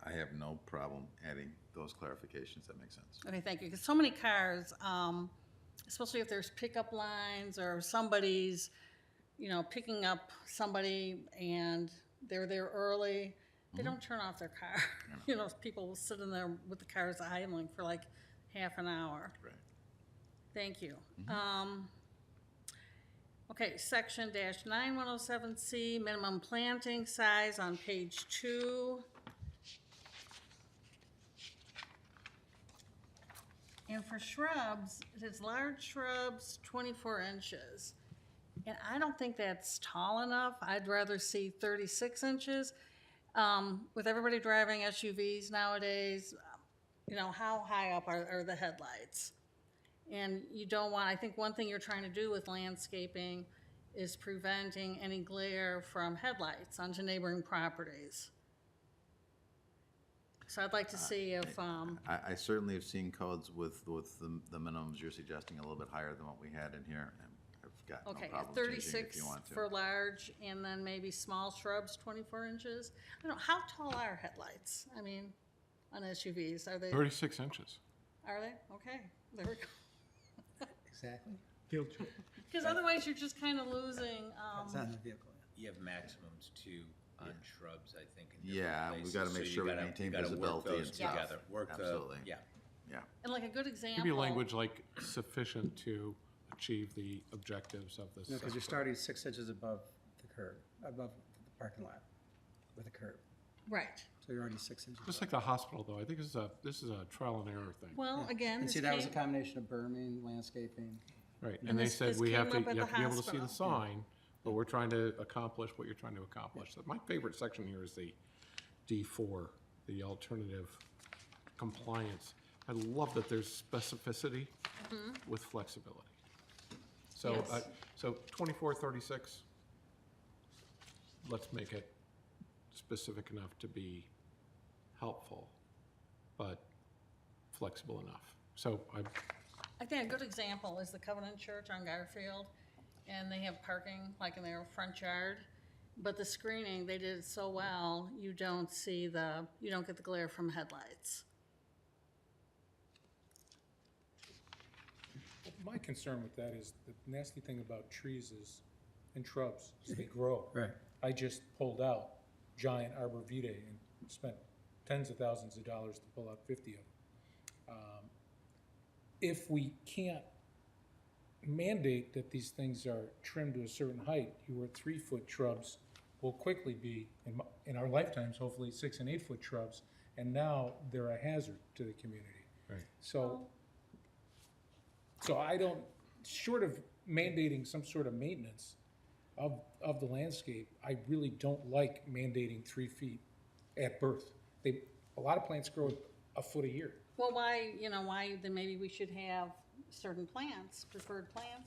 I have no problem adding those clarifications. That makes sense. Okay, thank you, because so many cars, especially if there's pickup lines or somebody's, picking up somebody and they're there early, they don't turn off their car. People will sit in there with the cars idling for like half an hour. Right. Thank you. Okay, section -9107C, minimum planting size on page 2. And for shrubs, it is large shrubs, 24 inches. And I don't think that's tall enough. I'd rather see 36 inches. With everybody driving SUVs nowadays, how high up are the headlights? And you don't want, I think one thing you're trying to do with landscaping is preventing any glare from headlights onto neighboring properties. So I'd like to see if, I certainly have seen codes with the minimums you're suggesting a little bit higher than what we had in here. And I've got no okay, problem changing it if 36 you want to. for large, and then maybe small shrubs, 24 inches. I don't know, how tall are headlights? On SUVs, are they? 36 inches. Are they? Okay, there we go. Exactly. Field trip. Because otherwise you're just kind of losing, It's not in the vehicle. You have maximums too on shrubs, I think, in Yeah, different we've places. got to make So you sure we gotta- maintain you gotta work visibility and those stuff. together. Work the, Absolutely. yeah. Yeah. and like a good example. Maybe language like sufficient to achieve the objectives of this. Because you're starting 6 inches above the curb, above the parking lot with a curb. Right. So you're already 6 inches. Just like the hospital, though, I think this is a trial and error thing. Well, again, And this see, that was a came, combination of berming, landscaping. Right, and they this- said this we have to, came up at you the have to be able to see the hospital. sign, but we're trying to accomplish what you're trying to accomplish. So my favorite section here is the D4, the alternative compliance. I love that there's specificity with flexibility. So, Yes. so 2436, let's make it specific enough to be helpful, but flexible enough. So I think a good example is the Covenant Church on Garfield, and they have parking like in their front yard, but the screening, they did it so well, you don't get the glare from headlights. My concern with that is, the nasty thing about trees is and shrubs as they grow. Right. I just pulled out giant arborvitae and spent tens of thousands of dollars to pull out 50 of them. If we can't mandate that these things are trimmed to a certain height, your 3-foot shrubs will quickly be, in our lifetimes, hopefully 6 and 8 foot shrubs, and now they're a hazard to the community. Right. So I don't, short of mandating some sort of maintenance of the landscape, I really don't like mandating 3 feet at birth. A lot of plants grow a foot a year. Well, why, then maybe we should have certain plants,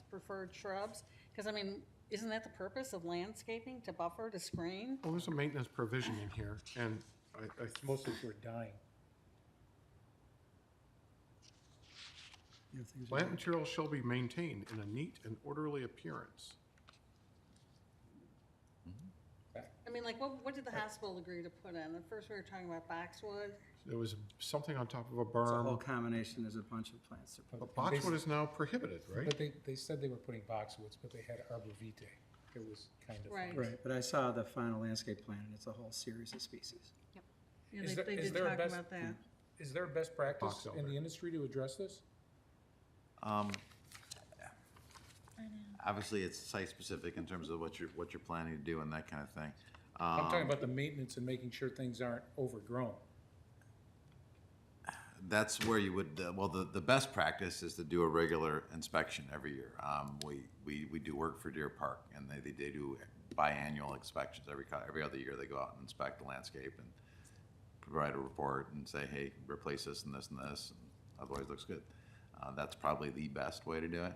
preferred shrubs? Because, I mean, isn't that the purpose of landscaping, to buffer, to screen? Well, there's a maintenance provision in here, and I Mostly if we're dying. plant materials shall be maintained in a neat and orderly appearance. I mean, like, what did the hospital agree to put in? At first, we were talking about boxwood. There was something on top of a It's a whole berm, combination, there's a bunch of plants. but boxwood is now prohibited, right? But they said they were putting boxwoods, but they had arborvitae. It was kind of. Right. Right, but I saw the final landscape plan, and it's a whole series of species. Yeah, Is they there- is did there a talk best- about that. Is there a best practice Box in elder. the industry to address this? Obviously, it's site-specific in terms of what you're planning to do and that kind of thing. I'm talking about the maintenance and making sure things aren't overgrown. That's where you would, the best practice is to do a regular inspection every year. We do work for Deer Park, and they do biannual inspections. Every other year, they go out and inspect the landscape and provide a report and say, hey, replace this and this and this, and otherwise it looks good. That's probably the best way to do it,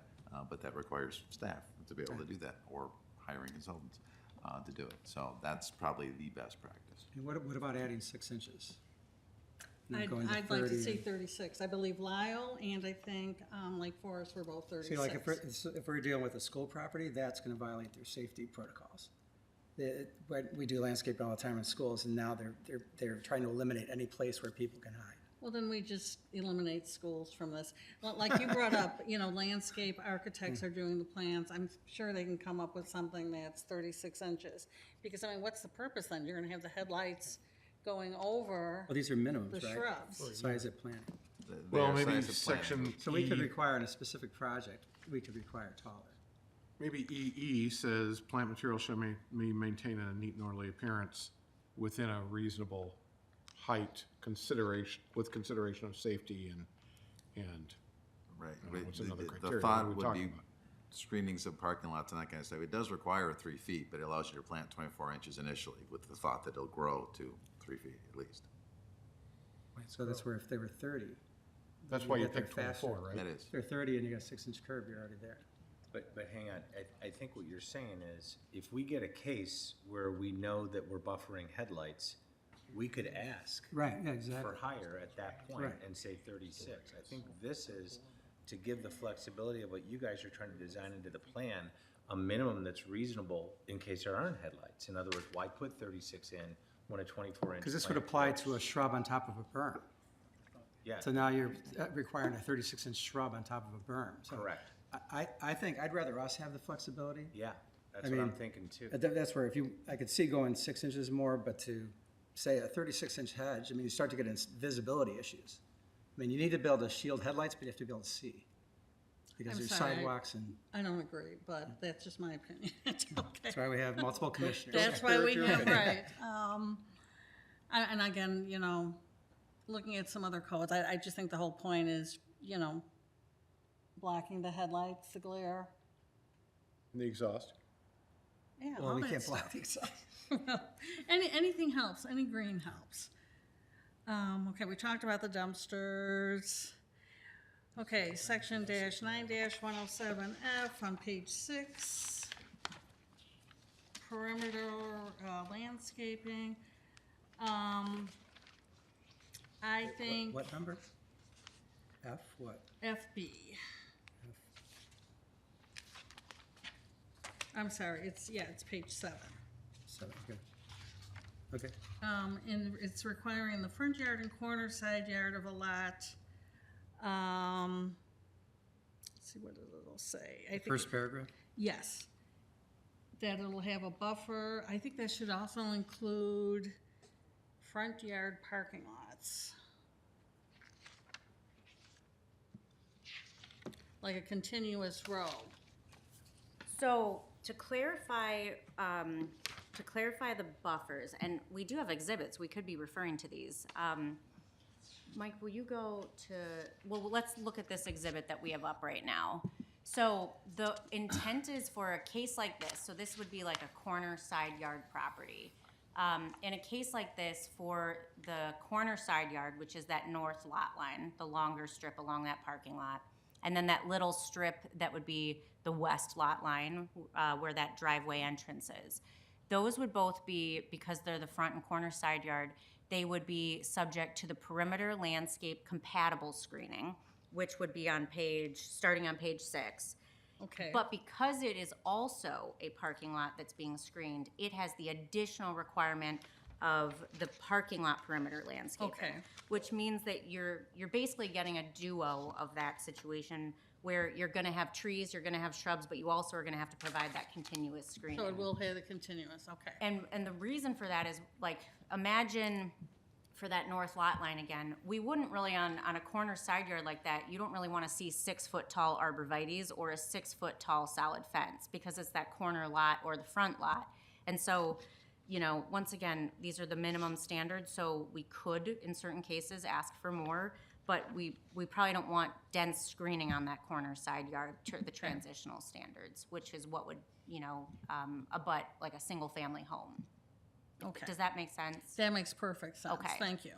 but that requires staff to be able to do that, or hiring consultants to do it. So that's probably the best practice. And what about adding 6 inches? And then going to I'd like to 30 see and- 36. I believe Lyle and I think Lake Forest were both 36. See, like, if we're dealing with a school property, that's gonna violate their safety protocols. We do landscaping all the time in schools, and now they're trying to eliminate any place where people can hide. Well, then we just eliminate schools from this. Like you brought up, landscape architects are doing the plans. I'm sure they can come up with something that's 36 inches. Because, I mean, what's the purpose then? You're gonna have the headlights going over Well, these are minimums, the right? shrubs. Size of planting. They Well, are maybe size of planting. section So we could E, require in a specific project, we could require taller. maybe EE says plant materials shall be maintained in a neat and orderly appearance within a reasonable height with consideration of safety and Right. what's another The criteria? What thought are we would talking be about? screenings of parking lots and that kind of stuff. It does require 3 feet, but it allows you to plant 24 inches initially with the thought that it'll grow to 3 feet at least. So that's where if they were 30. That's why you get there picked 24, faster. right? That is. If they're 30 and you got a 6-inch curb, you're already there. But hang on, I think what you're saying is, if we get a case where we know that we're buffering headlights, we could ask Right, yeah, exactly. for higher at that point Right. and say 36. I think this is to give the flexibility of what you guys are trying to design into the plan, a minimum that's reasonable in case there aren't headlights. In other words, why put 36 in when a 24-inch? Because this would apply to a shrub on top of a berm. Yeah, So now you're requiring a 36-inch shrub on top of a berm. So correct. I think I'd rather us have the flexibility. Yeah, that's I what I'm mean, thinking too. That's where I could see going 6 inches more, but to say a 36-inch hedge, I mean, you start to get into visibility issues. I mean, you need to be able to shield headlights, but you have to be able to see. Because I'm there's sorry. sidewalks, and I don't agree, but that's just my opinion. It's okay. that's why we have multiple commissioners. That's why we have, right. And again, looking at some other codes, I just think the whole point is, blocking the headlights, the glare. And the exhaust. Yeah, Well, all we that can't stuff. block these up. Anything helps, any green helps. Okay, we talked about the dumpsters. Okay, section -9-107F on page 6. Perimeter landscaping. I think What number? F, what? FB. I'm sorry, it's page 7. 7, okay. Okay. And it's requiring the front yard and corner side yard of a lot. Let's see, what does it say? I think First paragraph? Yes. that it'll have a buffer. I think that should also include front yard parking lots. Like a continuous row. So to clarify the buffers, and we do have exhibits, we could be referring to these. Mike, will you go to, well, let's look at this exhibit that we have up right now. So the intent is for a case like this, so this would be like a corner side yard property. In a case like this, for the corner side yard, which is that north lot line, the longer strip along that parking lot, and then that little strip that would be the west lot line, where that driveway entrance is. Those would both be, because they're the front and corner side yard, they would be subject to the perimeter landscape compatible screening, which would be starting on page 6. Okay. But because it is also a parking lot that's being screened, it has the additional requirement of the parking lot perimeter landscaping. Okay. Which means that you're basically getting a duo of that situation where you're gonna have trees, you're gonna have shrubs, but you also are gonna have to provide that continuous screening. So it will have the continuous, okay. And the reason for that is, like, imagine for that north lot line again, we wouldn't really on a corner side yard like that, you don't really want to see 6-foot tall arborvitaes or a 6-foot tall solid fence because it's that corner lot or the front lot. And so, you know, once again, these are the minimum standards, so we could, in certain cases, ask for more, but we probably don't want dense screening on that corner side yard, the transitional standards, which is what would, you know, abut like a single-family home. Okay. Does that make sense? That makes perfect sense, Okay. thank you.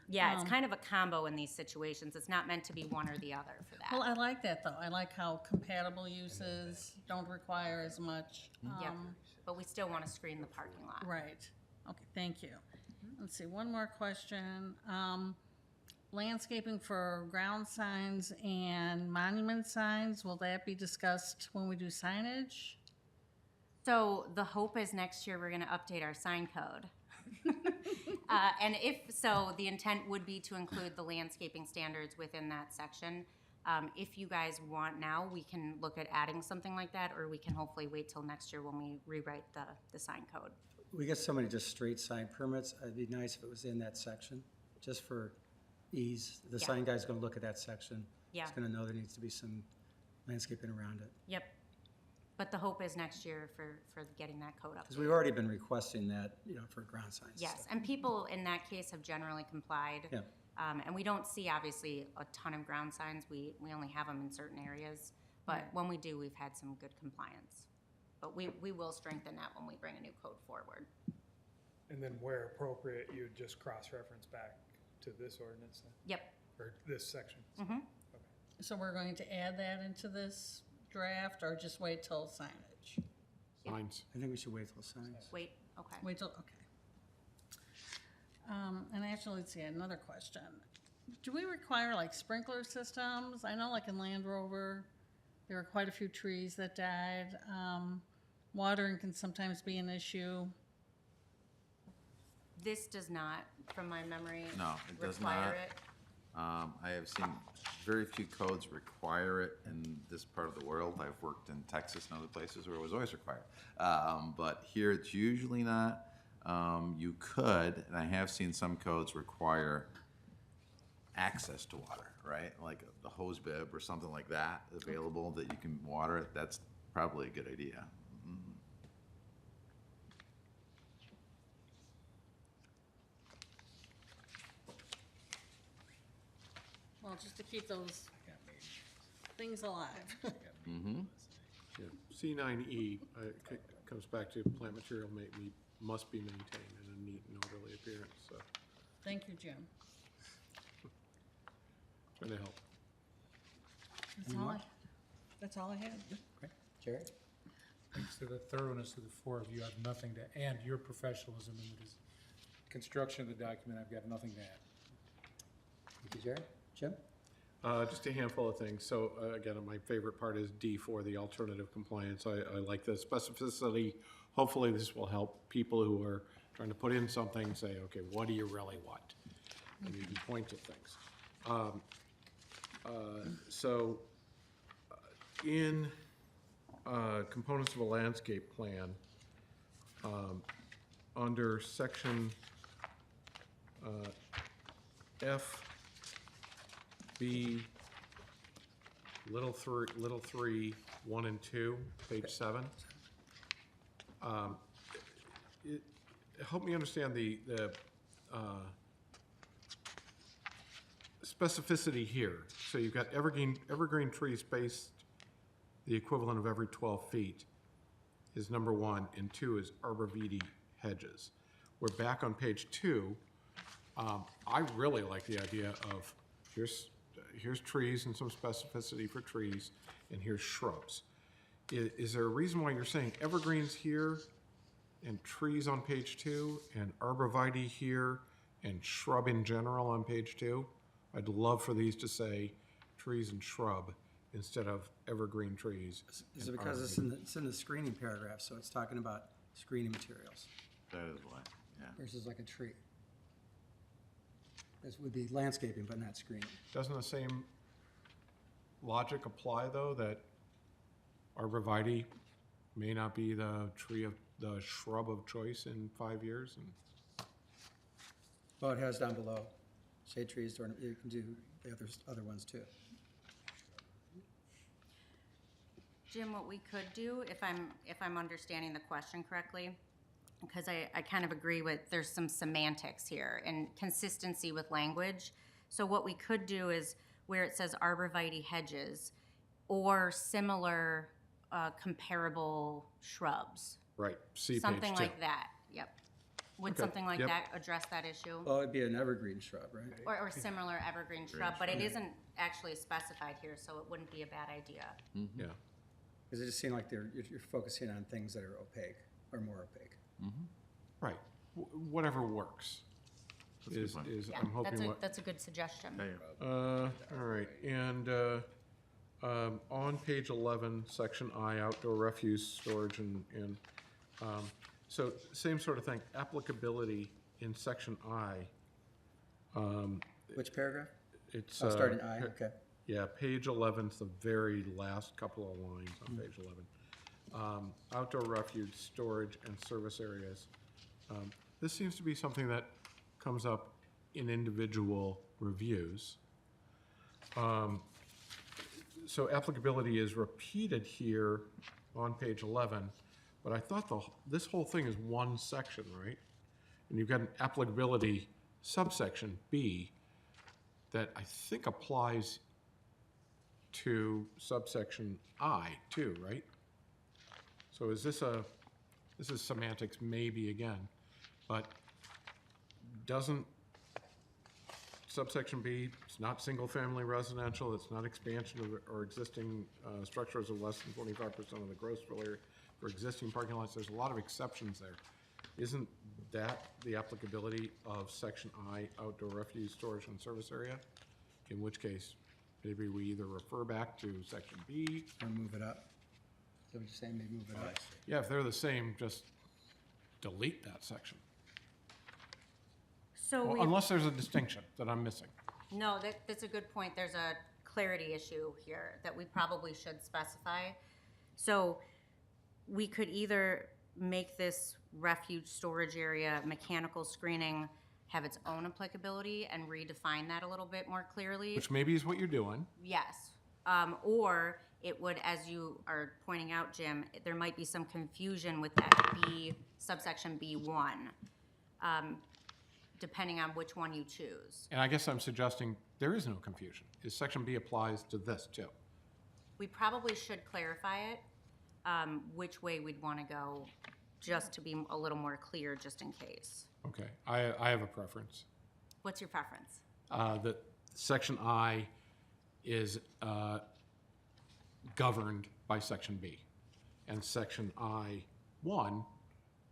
Yeah, it's kind of a combo in these situations. It's not meant to be one or the other for that. Well, I like that, though. I like how compatible uses don't require as much. Yep, but we still want to screen the parking lot. Right. Okay, thank you. Let's see, one more question. Landscaping for ground signs and monument signs, will that be discussed when we do signage? So the hope is next year we're going to update our sign code. And if so, the intent would be to include the landscaping standards within that section. If you guys want now, we can look at adding something like that, or we can hopefully wait till next year when we rewrite the sign code. We get so many just straight sign permits, it'd be nice if it was in that section, just for ease. The Yeah. sign guy's gonna look at that section. Yeah. He's gonna know there needs to be some landscaping around it. Yep. But the hope is next year for getting that code up. Because we've already been requesting that, you know, for ground signs. Yes, and people in that case have generally complied. Yeah. And we don't see, obviously, a ton of ground signs. We only have them in certain areas. But when we do, we've had some good compliance. But we will strengthen that when we bring a new code forward. And then where appropriate, you would just cross-reference back to this ordinance then, Yep. or this section. So we're going to add that into this draft, or just wait till signage? Signs. I think we should wait till signs. Wait, okay. Wait till, okay. And actually, let's see, another question. Do we require like sprinkler systems? I know like in Land Rover, there were quite a few trees that died. Watering can sometimes be an issue. This does not, from my memory, No, it does require not. it. I have seen very few codes require it in this part of the world. I've worked in Texas and other places where it was always required. But here it's usually not. You could, and I have seen some codes require access to water, right? Like the hose bib or something like that available that you can water it. That's probably a good idea. Well, just to keep those things alive. Yeah. C9E comes back to plant material must be maintained in a neat and orderly appearance, so Thank you, Jim. trying to help. That's all I had. Okay. Jerry? Thanks to the thoroughness of the four of you, I have nothing to, and your professionalism in the construction of the document, I've got nothing to add. Thank you, Jerry. Jim? Just a handful of things. So again, my favorite part is D4, the alternative compliance. I like the specificity. Hopefully this will help people who are trying to put in something, say, okay, what do you really want? And you can point to things. In components of a landscape plan, under section F, B, little three, 1 and 2, page 7. Help me understand the specificity here. So you've got evergreen trees spaced the equivalent of every 12 feet is number 1, and 2 is arborvitae hedges. We're back on page 2. I really like the idea of here's trees and some specificity for trees, and here's shrubs. Is there a reason why you're saying evergreens here and trees on page 2 and arborvitae here and shrub in general on page 2? I'd love for these to say trees and shrub instead of evergreen trees. Is it and because arborvitae. it's in the screening paragraph, so it's talking about screening materials That is why, yeah. versus like a tree? This would be landscaping, but not screening. Doesn't the same logic apply, though, that arborvitae may not be the shrub of choice in 5 years? And Well, it has down below, shade trees, or you can do the other ones too. Jim, what we could do, if I'm understanding the question correctly, because I kind of agree with, there's some semantics here and consistency with language. So what we could do is where it says arborvitae hedges or similar comparable shrubs, right, see page 2. something like that, yep. Would Okay, something like yep. that address that issue? Well, it'd be an evergreen shrub, right? Or similar evergreen shrub, but it isn't actually specified here, so it wouldn't be a bad idea. Yeah. Because it just seemed like you're focusing on things that are opaque or more opaque. Right. Whatever works is Yeah, I'm hoping what. that's a good suggestion. All right, and on page 11, section I, outdoor refuse storage and so same sort of thing, applicability in section I. Which paragraph? It's. Oh, starting I, okay. Yeah, page 11's the very last couple of lines on page 11. Outdoor refuge, storage, and service areas. This seems to be something that comes up in individual reviews. So applicability is repeated here on page 11, but I thought this whole thing is one section, right? And you've got an applicability subsection B that I think applies to subsection I too, right? So is this is semantics maybe again, but doesn't subsection B, it's not single-family residential, it's not expansion of or existing structures of less than 25% of the gross floor area for existing parking lots, there's a lot of exceptions there. Isn't that the applicability of section I, outdoor refuse storage and service area? In which case, maybe we either refer back to section B. Or move it up. Is that what you're saying, maybe move it up? Yeah, if they're the same, just delete that section. So Well, we, unless there's a distinction that I'm missing. no, that's a good point. There's a clarity issue here that we probably should specify. So we could either make this refuge storage area mechanical screening have its own applicability and redefine that a little bit more clearly. Which maybe is what you're doing. Yes. Or it would, as you are pointing out, Jim, there might be some confusion with that B, subsection B1, depending on which one you choose. And I guess I'm suggesting there is no confusion. Is section B applies to this too? We probably should clarify it, which way we'd want to go, just to be a little more clear, just in case. Okay, I have a preference. What's your preference? That section I is governed by section B, and section I-1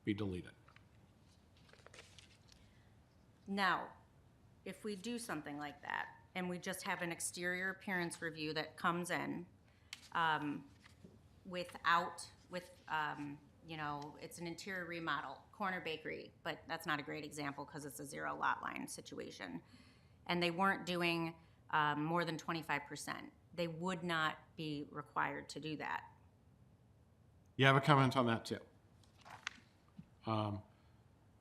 be deleted. Now, if we do something like that, and we just have an exterior appearance review that comes in, you know, it's an interior remodel, corner bakery, but that's not a great example because it's a zero lot line situation. And they weren't doing more than 25%. They would not be required to do that. You have a comment on that too.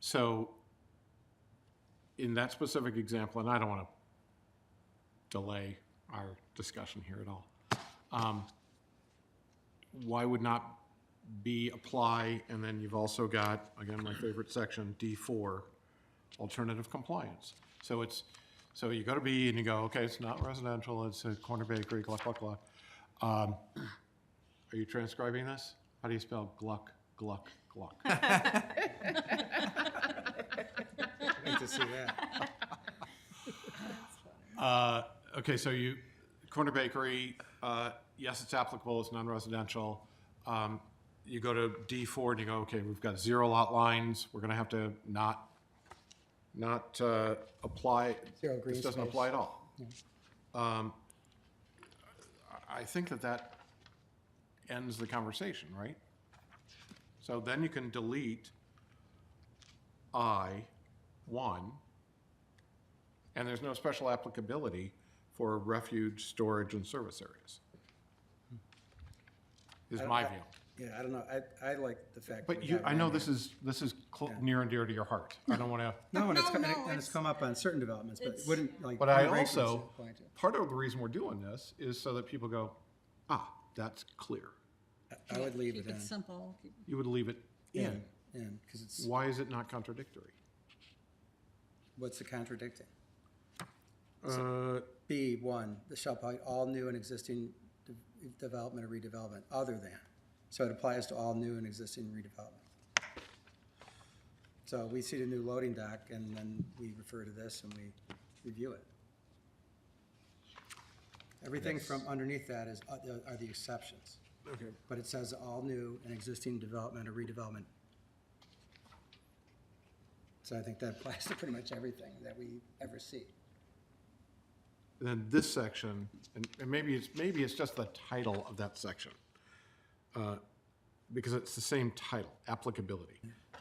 So in that specific example, and I don't want to delay our discussion here at all, why would not B apply? And then you've also got, again, my favorite section, D4, alternative compliance. So so you go to B and you go, okay, it's not residential, it's a corner bakery, gluck, gluck, gluck. Are you transcribing this? How do you spell gluck, gluck, gluck? I'd like to see that. Okay, so corner bakery, yes, it's applicable, it's non-residential. You go to D4 and you go, okay, we've got 0 lot lines, we're gonna have to not apply. Zero green This doesn't space. apply at all. I think that ends the conversation, right? So then you can delete I1, and there's no special applicability for refuge, storage, and service areas. Is my view. Yeah, I don't know, I like the fact. that But we have it I in know there. this is near and dear to your heart. I don't want to. No, and it's, No, come- no, and it's it's- come up on certain developments, but it wouldn't like. But I corner bakeries also, apply to. part of the reason we're doing this is so that people go, that's clear. I would leave it Keep in. it simple. You would leave it in. Because it's, Why is it not contradictory? what's the contradicting? Uh, B1, the shall apply all new and existing development or redevelopment, other than. So it applies to all new and existing redevelopment. So we see the new loading dock, and then we refer to this and we review it. Everything from underneath that are the exceptions. Okay. But it says all new and existing development or redevelopment. So I think that applies to pretty much everything that we ever see. Then this section, and maybe it's just the title of that section, because it's the same title, applicability.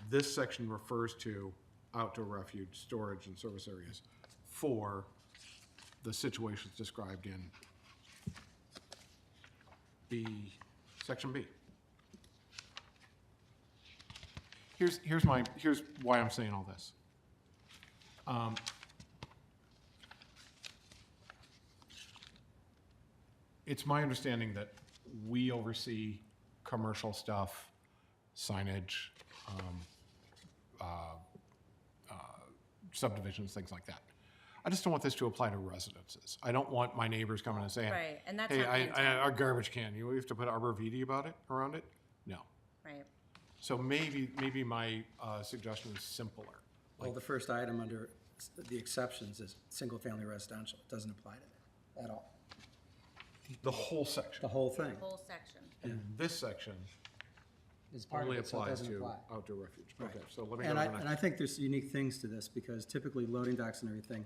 This section refers to outdoor refuge, storage, and service areas for the situations described in section B. Here's why I'm saying all this. It's my understanding that we oversee commercial stuff, signage, subdivisions, things like that. I just don't want this to apply to residences. I don't want my neighbors coming and saying, Right, and that's hey, not the intent. our garbage can, we have to put arborvitae around it? No. Right. So maybe my suggestion is simpler. Well, the first item under the exceptions is single-family residential. It doesn't apply to that at all. The whole section. The whole thing Whole section. And this section is part of only it, so it applies doesn't to apply. outdoor refuge. Right. Okay, so let me go And to I, the and next. I think there's unique things to this, because typically loading docks and everything,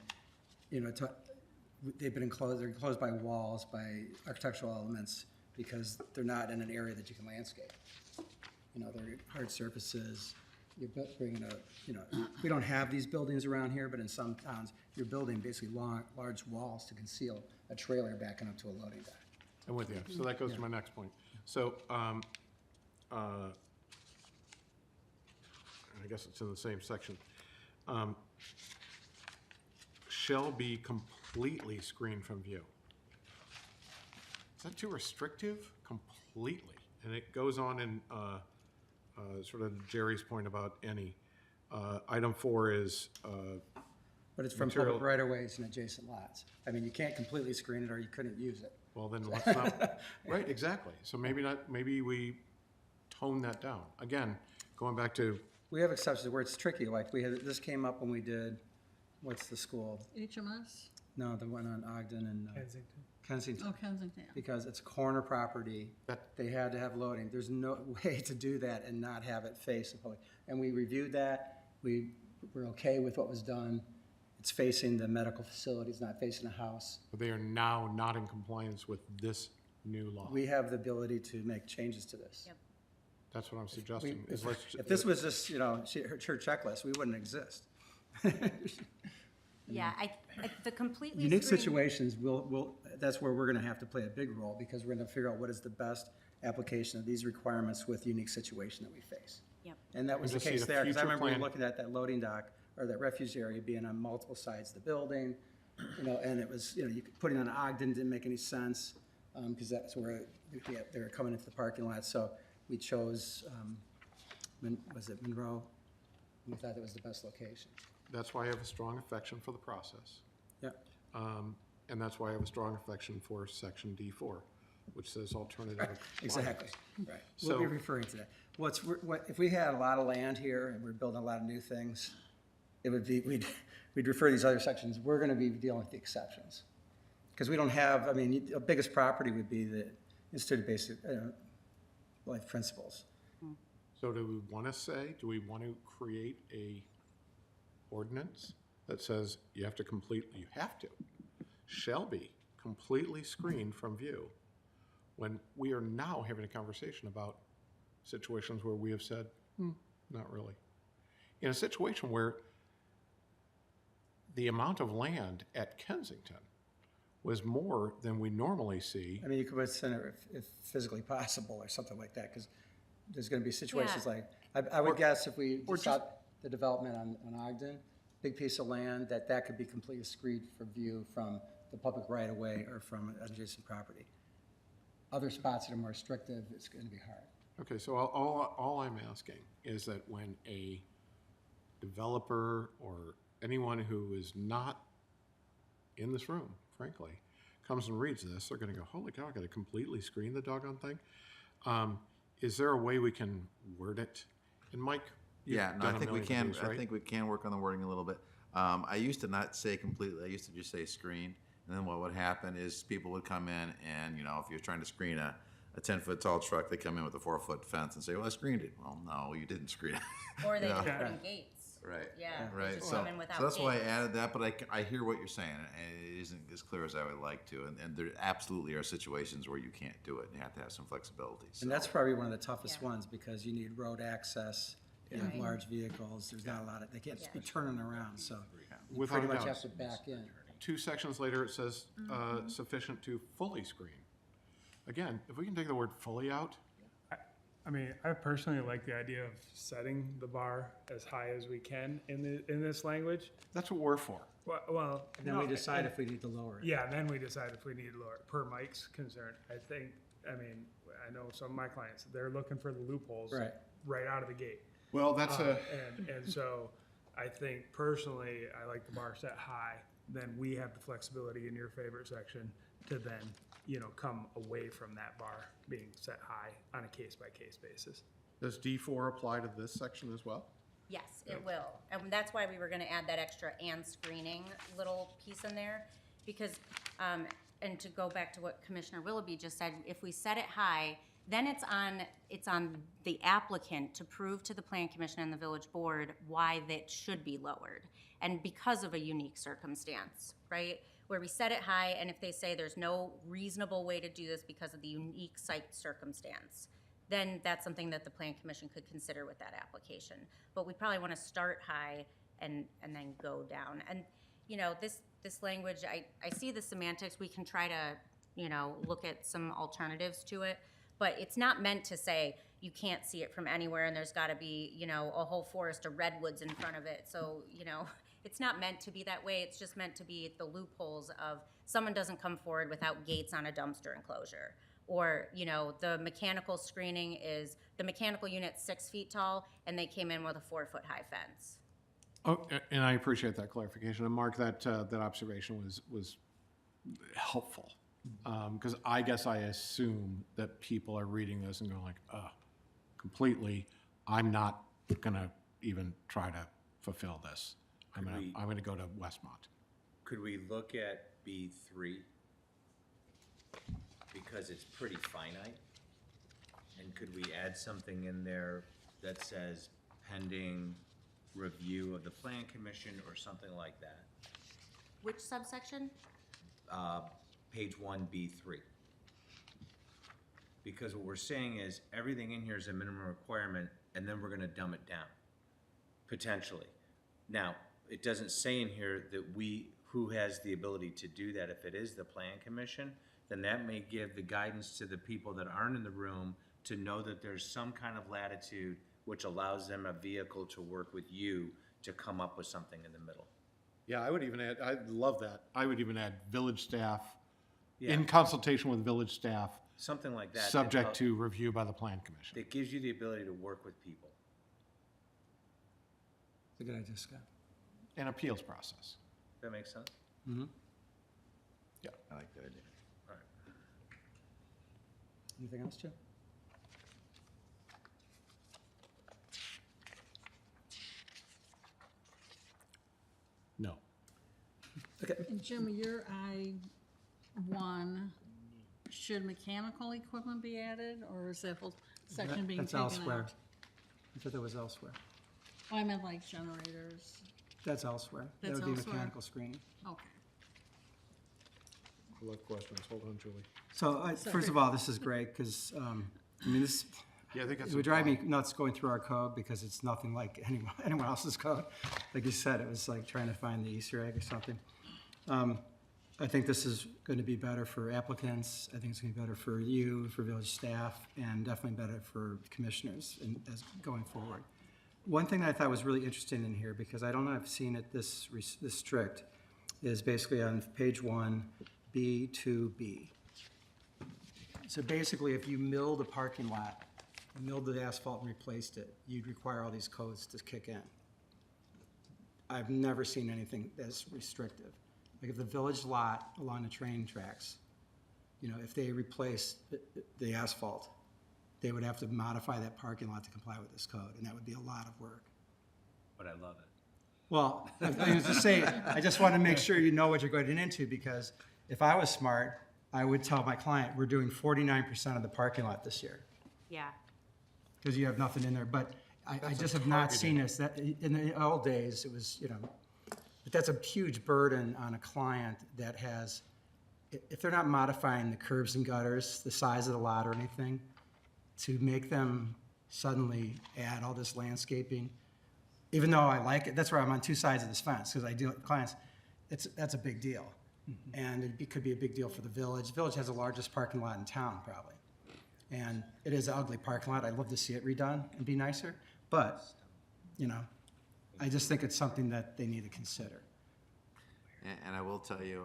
they've been enclosed, they're enclosed by walls, by architectural elements, because they're not in an area that you can landscape. They're hard surfaces, you're bringing we don't have these buildings around here, but in some towns, you're building basically large walls to conceal a trailer backing up to a loading dock. I'm with you. So that goes to my next point. So, I guess it's in the same section. Shall be completely screened from view. Is that too restrictive? Completely. And it goes on in, sort of Jerry's point about any. Item 4 is, But it's from Material- public right-of-ways and adjacent lots. I mean, you can't completely screen it, or you couldn't use it. well, then let's not, right, exactly. So maybe we tone that down. Again, going back to, We have exceptions where it's tricky, like this came up when we did, what's the school? HMS? No, the one on Ogden and Kensington. Oh, Kensington. Because it's corner property, That- they had to have loading. There's no way to do that and not have it face the public. And we reviewed that, we were okay with what was done. It's facing the medical facilities, not facing a house. they are now not in compliance with this new law. We have the ability to make changes to this. Yep. That's what I'm suggesting. is let's- If this was just, her checklist, we wouldn't exist. Yeah, the completely Unique screened- situations, that's where we're gonna have to play a big role, because we're gonna figure out what is the best application of these requirements with unique situation that we face. Yep. And that was the just see case the there, because I future remember we plan. looking at that loading dock, or that refuge area being on multiple sides of the building, and it was, you could putting on Ogden didn't make any sense, because that's where they were coming into the parking lot, so we chose, was it Monroe? We thought that was the best location. That's why I have a strong affection for the process. Yep. And that's why I have a strong affection for section D4, which says alternative. compliance. Exactly, right. We'll be So- referring to that. If we had a lot of land here and we're building a lot of new things, it would be, we'd refer to these other sections. We're gonna be dealing with the exceptions. Because we don't have, I mean, the biggest property would be the Institute of Basic Life Principles. So do we want to say, do we want to create a ordinance that says you have to shall be completely screened from view, when we are now having a conversation about situations where we have said, not really. In a situation where the amount of land at Kensington was more than we normally see. I mean, you could put center if physically possible or something like that, because there's gonna be situations Yeah. like, I would guess if we or sought the development on Ogden, big piece of land, that could be completely screened from view from the public right of way or from adjacent property. Other spots that are more restrictive, it's gonna be hard. Okay, so all I'm asking is that when a developer or anyone who is not in this room, frankly, comes and reads this, they're gonna go, holy cow, I gotta completely screen the doggone thing? Is there a way we can word it? And Mike, you've Yeah, no, done I a think we million can, of these, I right? think we can work on the wording a little bit. I used to not say completely, I used to just say screen. And then what would happen is people would come in and, if you're trying to screen a 10-foot tall truck, they come in with a 4-foot fence and say, well, I screened it. Well, no, you didn't screen it. Or they You know? just put in gates. Right. Yeah, they Right, just so, come in without so that's why I gates. added that, but I hear what you're saying, and it isn't as clear as I would like to, and there absolutely are situations where you can't do it, and you have to have some flexibility, so. And that's probably one of the toughest Yeah. ones, because you need road access, you have Right. large vehicles, there's not a lot of, they can't just be turning around, so you Without pretty a much doubt. have to back in. 2 sections later, it says sufficient to fully screen. Again, if we can take the word fully out, I mean, I personally like the idea of setting the bar as high as we can in this language. that's what we're for. Well, And then we decide if we need to lower it. Yeah, then we decide if we need to lower it. Per Mike's concern, I know some of my clients, they're looking for the loopholes Right. right out of the gate. Well, that's And so I think personally, I like the bar set high. Then we have the flexibility in your favorite section to then, come away from that bar being set high on a case-by-case basis. does D4 apply to this section as well? Yes, it will. And that's why we were gonna add that extra and screening little piece in there. Because, and to go back to what Commissioner Willoughby just said, if we set it high, then it's on the applicant to prove to the Plan Commission and the Village Board why that should be lowered. And because of a unique circumstance, right? Where we set it high, and if they say there's no reasonable way to do this because of the unique site circumstance, then that's something that the Plan Commission could consider with that application. But we probably want to start high and then go down. And, this language, I see the semantics, we can try to, look at some alternatives to it, but it's not meant to say you can't see it from anywhere and there's gotta be, a whole forest of redwoods in front of it. So, it's not meant to be that way. It's just meant to be the loopholes of someone doesn't come forward without gates on a dumpster enclosure. Or, the mechanical screening is, the mechanical unit's 6 feet tall and they came in with a 4-foot high fence. Oh, and I appreciate that clarification. And Mark, that observation was helpful. Because I guess I assume that people are reading this and going like, completely, I'm not gonna even try to fulfill this. I'm gonna go to Westmont. Could we look at B3? Because it's pretty finite. And could we add something in there that says pending review of the Plan Commission or something like that? Which subsection? Page 1B3. Because what we're saying is everything in here is a minimum requirement, and then we're gonna dumb it down, potentially. Now, it doesn't say in here that who has the ability to do that. If it is the Plan Commission, then that may give the guidance to the people that aren't in the room to know that there's some kind of latitude which allows them a vehicle to work with you to come up with something in the middle. Yeah, I would even add, I love that. I would even add village staff, Yeah. in consultation with village staff, Something like that. subject to review by the plan commission. That gives you the ability to work with people. It's a good idea, Scott. An appeals process. Does that make sense? Yeah. I like that idea. All right. Anything else, Jim? No. Okay. And Jim, your I-1, should mechanical equipment be added, or is that whole section being That's taken out? elsewhere. I thought that was elsewhere. Oh, I meant like generators. That's elsewhere. That That's would be elsewhere? mechanical screening. Okay. I love questions. Hold on, Julie. So, first of all, this is great, because, I mean, this, Yeah, I think that's. it would drive me nuts going through our code, because it's nothing like anyone else's code. Like you said, it was like trying to find the Easter egg or something. I think this is going to be better for applicants. I think it's going to be better for you, for village staff, and definitely better for commissioners as going forward. One thing that I thought was really interesting in here, because I don't know if I've seen it this strict, is basically on page 1, B2B. So basically, if you milled a parking lot, milled the asphalt and replaced it, you'd require all these codes to kick in. I've never seen anything that's restrictive. Like if the village lot along the train tracks, if they replace the asphalt, they would have to modify that parking lot to comply with this code, and that would be a lot of work. But I love it. Well, I was just saying, I just want to make sure you know what you're going into, because if I was smart, I would tell my client, we're doing 49% of the parking lot this year, Yeah. because you have nothing in there. But I just have not seen this. That in the old days, it was, but that's a huge burden on a client that has, if they're not modifying the curbs and gutters, the size of the lot or anything, to make them suddenly add all this landscaping, even though I like it, that's where I'm on two sides of this fence, because I deal with clients, that's a big deal. And it could be a big deal for the village. The village has the largest parking lot in town, probably. And it is an ugly parking lot. I'd love to see it redone and be nicer, but, I just think it's something that they need to consider. And I will tell you,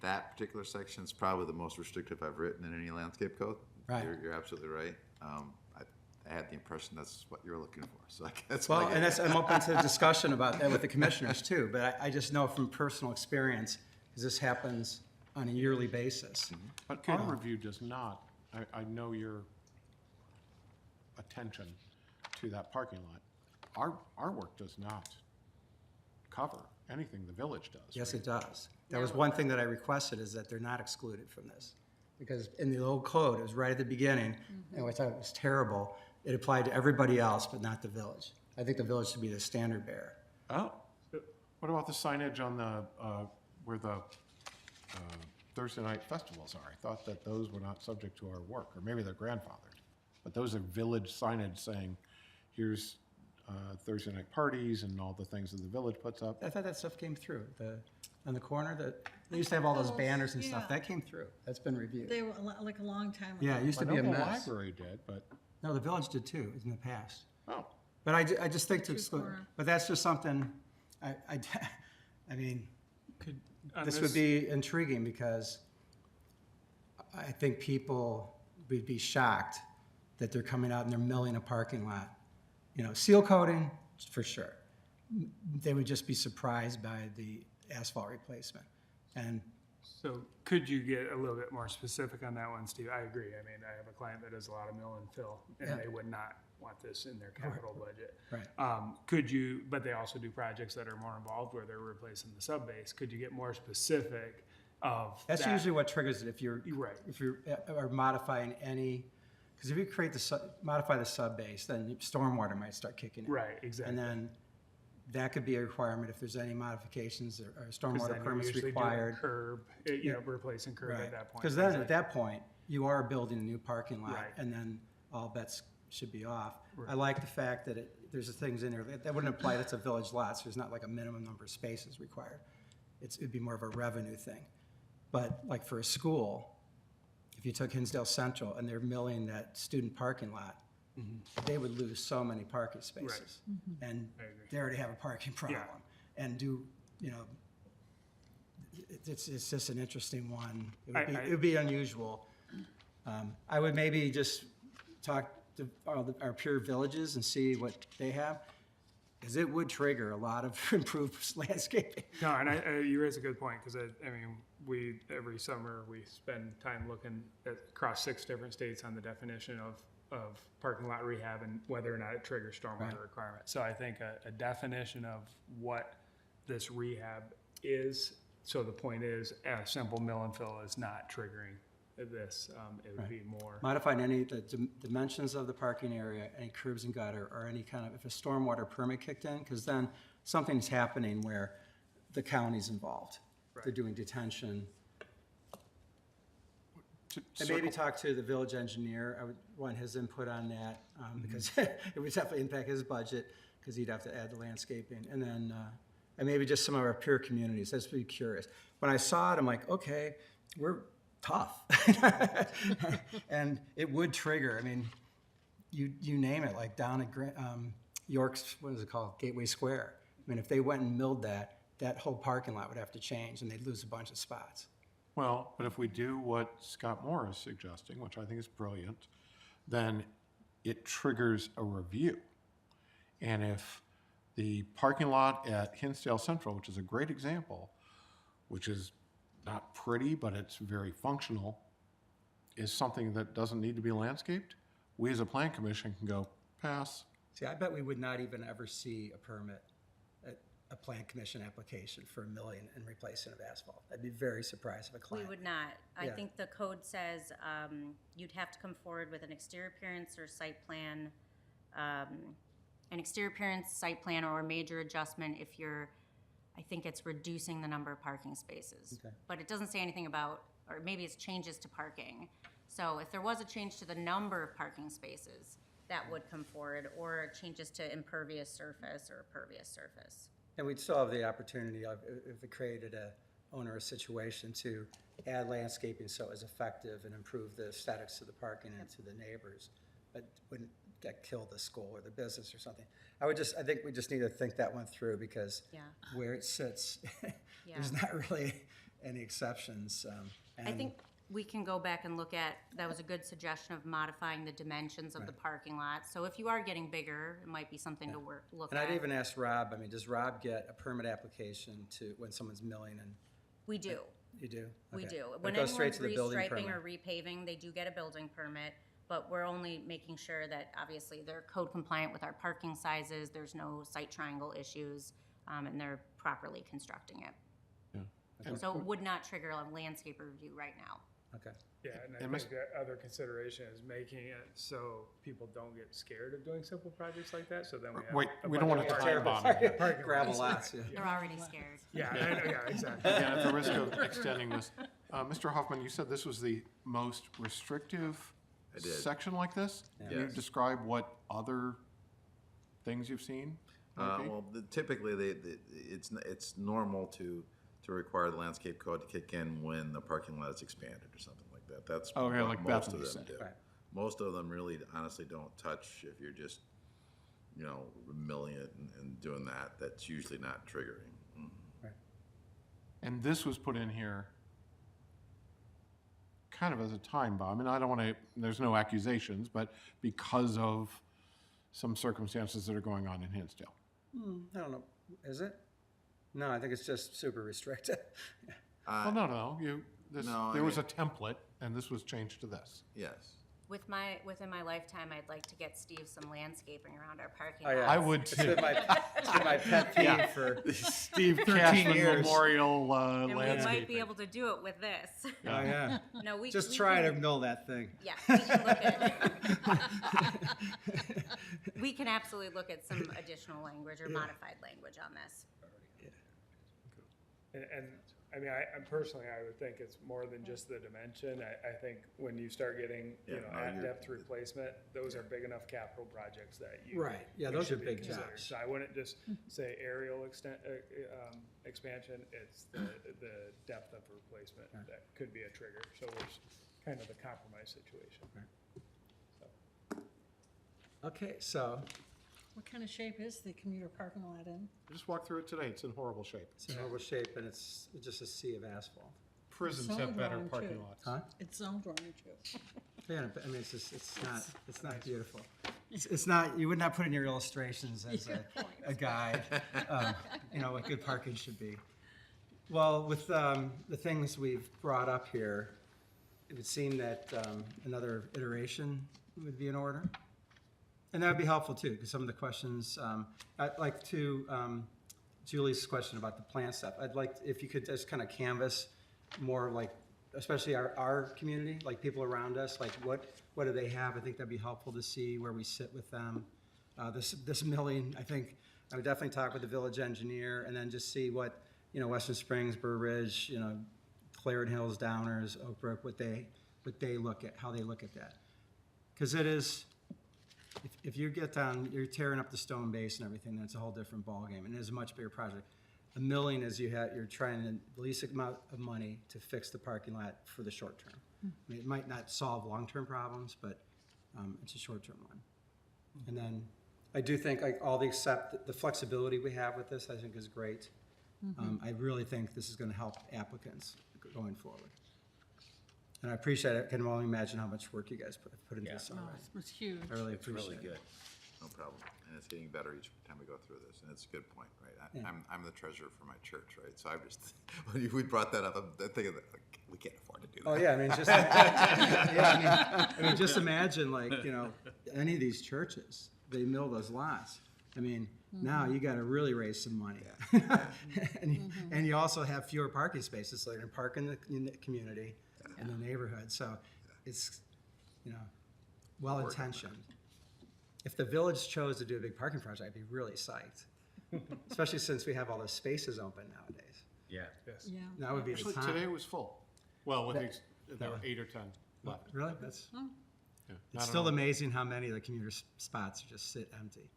that particular section is probably the most restrictive I've written in any landscape code. Right. You're absolutely right. I had the impression that's what you're looking for, so that's. Well, and I'm open to discussion about that with the commissioners too, but I just know from personal experience, because this happens on a yearly basis. But our review does not, I know your attention to that parking lot. Our work does not cover anything the village does. Yes, right? it does. That was one thing that I requested, is that they're not excluded from this. Because in the old code, it was right at the beginning, and I thought it was terrible. It applied to everybody else, but not the village. I think the village should be the standard bearer. Oh, what about the signage on the, where the Thursday night festivals are? I thought that those were not subject to our work, or maybe they're grandfathered. But those are village signage saying, here's Thursday night parties and all the things that the village puts up. I thought that stuff came through. On the corner, they used to have all those banners and stuff. Yeah. That came through. That's been reviewed. They were like a long time ago. Yeah, it used I to be know a the mess. library did, but, No, the village did too, in the past. oh, But I just think to exclude, corner. but that's just something, I mean, On this would be intriguing, because I think people would be shocked that they're coming out and they're milling a parking lot. Seal coating, for sure. They would just be surprised by the asphalt replacement. And So could you get a little bit more specific on that one, Steve? I agree. I mean, I have a client that does a lot of mill and fill, and Yeah. they would not want this in their capital budget. Right. Could you, but they also do projects that are more involved where they're replacing the sub base. Could you get more specific of that's that? usually what triggers it, if you're Right. if you are modifying any, because if you create modify the sub base, then stormwater might start kicking in. Right, exactly. And then that could be a requirement if there's any modifications or 'Cause stormwater then you're permits usually doing required. curb, replacing curb at that point. Because then Exactly. at that point, you are building a new parking lot, Right. and then all bets should be off. Right. I like the fact that there's things in there, that wouldn't apply, that's a village lot, so there's not like a minimum number of spaces required. It'd be more of a revenue thing. But like for a school, if you took Hinsdale Central and they're milling that student parking lot, they would lose so many parking spaces. And I agree. they already have a parking problem. And do, you know, it's just an interesting one. It would be unusual. I would maybe just talk to our peer villages and see what they have, because it would trigger a lot of improved landscaping. No, and you raise a good point, because I mean, every summer, we spend time looking across 6 different states on the definition of parking lot rehab and whether or not it triggers stormwater requirements. So I think a definition of what this rehab is, so the point is, a simple mill and fill is not triggering this. It would be more. Modifying any of the dimensions of the parking area, any curbs and gutter, or any kind of, if a stormwater permit kicked in, because then something's happening where the county's involved. They're doing detention. And maybe talk to the village engineer. I would want his input on that, because it would definitely impact his budget, because he'd have to add the landscaping. And then, and maybe just some of our peer communities. That's be curious. When I saw it, I'm like, okay, we're tough. And it would trigger, I mean, you name it, like down at York's, what is it called, Gateway Square. I mean, if they went and milled that whole parking lot would have to change, and they'd lose a bunch of spots. Well, but if we do what Scott Moore is suggesting, which I think is brilliant, then it triggers a review. And if the parking lot at Hinsdale Central, which is a great example, which is not pretty, but it's very functional, is something that doesn't need to be landscaped, we as a plan commission can go, pass. See, I bet we would not even ever see a permit, a plan commission application for a milling and replacing of asphalt. I'd be very surprised if a We client. would not. I Yeah. think the code says you'd have to come forward with an exterior appearance or site plan, an exterior appearance, site plan, or a major adjustment if you're, I think it's reducing the number of parking spaces. Okay. But it doesn't say anything about, or maybe it's changes to parking. So if there was a change to the number of parking spaces, that would come forward, or changes to impervious surface or pervious surface. And we'd still have the opportunity of, if it created a onerous situation, to add landscaping so it was effective and improve the aesthetics of the parking and to the neighbors, but wouldn't get kill the school or the business or something. I think we just need to think that one through, because Yeah. where it sits, there's not really any exceptions. I think we can go back and look at, that was a good suggestion of modifying the dimensions of the parking lot. So if you are getting bigger, it might be something to look And at. I'd even ask Rob, I mean, does Rob get a permit application to, when someone's milling, and We do. you do? We Okay. do. But When it goes straight anyone's to the building restriping permit. or repaving, they do get a building permit, but we're only making sure that obviously they're code compliant with our parking sizes, there's no site triangle issues, and they're properly constructing it. Yeah. So it would not trigger a landscape review right now. Okay. Yeah, and I And think the other consideration is making it so people don't get scared of doing simple projects like that, so then we have. Wait, a we don't bunch want of to time parking- bomb. parking Gravel lots. lots, yeah. They're already scared. Yeah, yeah, exactly. Again, at the risk of extending this, Mr. Hoffman, you said this was the most restrictive I did. section like this? Can you Yes. describe what other things you've seen? might be? Well, typically, it's normal to require the landscape code to kick in when the parking lot is expanded or something like that. That's Okay, what like most Bethany of them said. do. Right. Most of them really honestly don't touch if you're just, milling it and doing that. That's usually not triggering. And this was put in here kind of as a time bomb, and I don't want to, there's no accusations, but because of some circumstances that are going on in Hinsdale. I don't know, is it? No, I think it's just super restricted. Well, no, No, I there was a mean- template, and this was changed to this. Yes. Within my lifetime, I'd like to get Steve some landscaping around our parking Oh, lot. yeah. I would It's too. been my pet peeve for Steve 13 Cashman years. Memorial And we might be landscaping. able to do it with this. Oh, yeah. No, we. Just we try can- to mill that thing. Yeah, we can look at, we can absolutely look at some additional language or modified language on this. And I mean, I personally, I would think it's more than just the dimension. I think when you start getting, Yeah, you know, no, you're- at-depth replacement, those are big enough capital projects that you. Right, yeah, we those are should be big considering. jobs. So I wouldn't just say aerial expansion, it's the depth of replacement that could be a trigger. So it's kind of the compromise situation. Okay, so What kind of shape is the commuter parking lot in? I just walked through it today, it's in horrible shape. it's in horrible shape and it's just a sea of asphalt. Prisons Some have better drawing parking too. lots. Huh? It's zone drawing too. Yeah, but, I mean, it's just, it's not beautiful. It's not, you would not put in your illustrations as a guide, you know, what good parking should be. Well, with the things we've brought up here, it would seem that another iteration would be in order. And that would be helpful too, because some of the questions, I'd like to, Julie's question about the plant stuff, I'd like, if you could just kind of canvas more like, especially our community, like people around us, like what do they have? I think that'd be helpful to see where we sit with them. This milling, I think, I would definitely talk with the village engineer and then just see what, you know, Western Springs, Burr Ridge, you know, Clarendon Hills, Downers, Oak Brook, what they look at, how they look at that. Because it is, if you get down, you're tearing up the stone base and everything, then it's a whole different ballgame, and it is a much bigger project. A milling is you're trying to the least amount of money to fix the parking lot for the short term. I mean, it might not solve long-term problems, but it's a short-term one. And then I do think like all the flexibility we have with this, I think is great. I really think this is going to help applicants going forward. And I appreciate it. I can only imagine how much work you guys put into this No, already. it's huge. I really It's appreciate really it. good. No problem. And it's getting better each time we go through this, and it's a good point, right? I'm the treasurer for my church, right? So I'm just, when we brought that up, I'm thinking that, like, we can't afford to do that. Oh, yeah, I mean, just, yeah, I mean, just imagine like, you know, any of these churches, they mill those lots. I mean, now you gotta really raise some money. And you also have fewer parking spaces, so you're gonna park in the community, in the neighborhood, so it's, you know, well-intentioned. If the village chose to do a big parking project, I'd be really psyched, especially since we have all those spaces open nowadays. Yeah. Yes. Yeah. That would be the Actually, time. today was full. Well, there were 8 or 10 left. Really? That's, Yeah. I it's don't still know. amazing how many of the commuter spots just sit empty.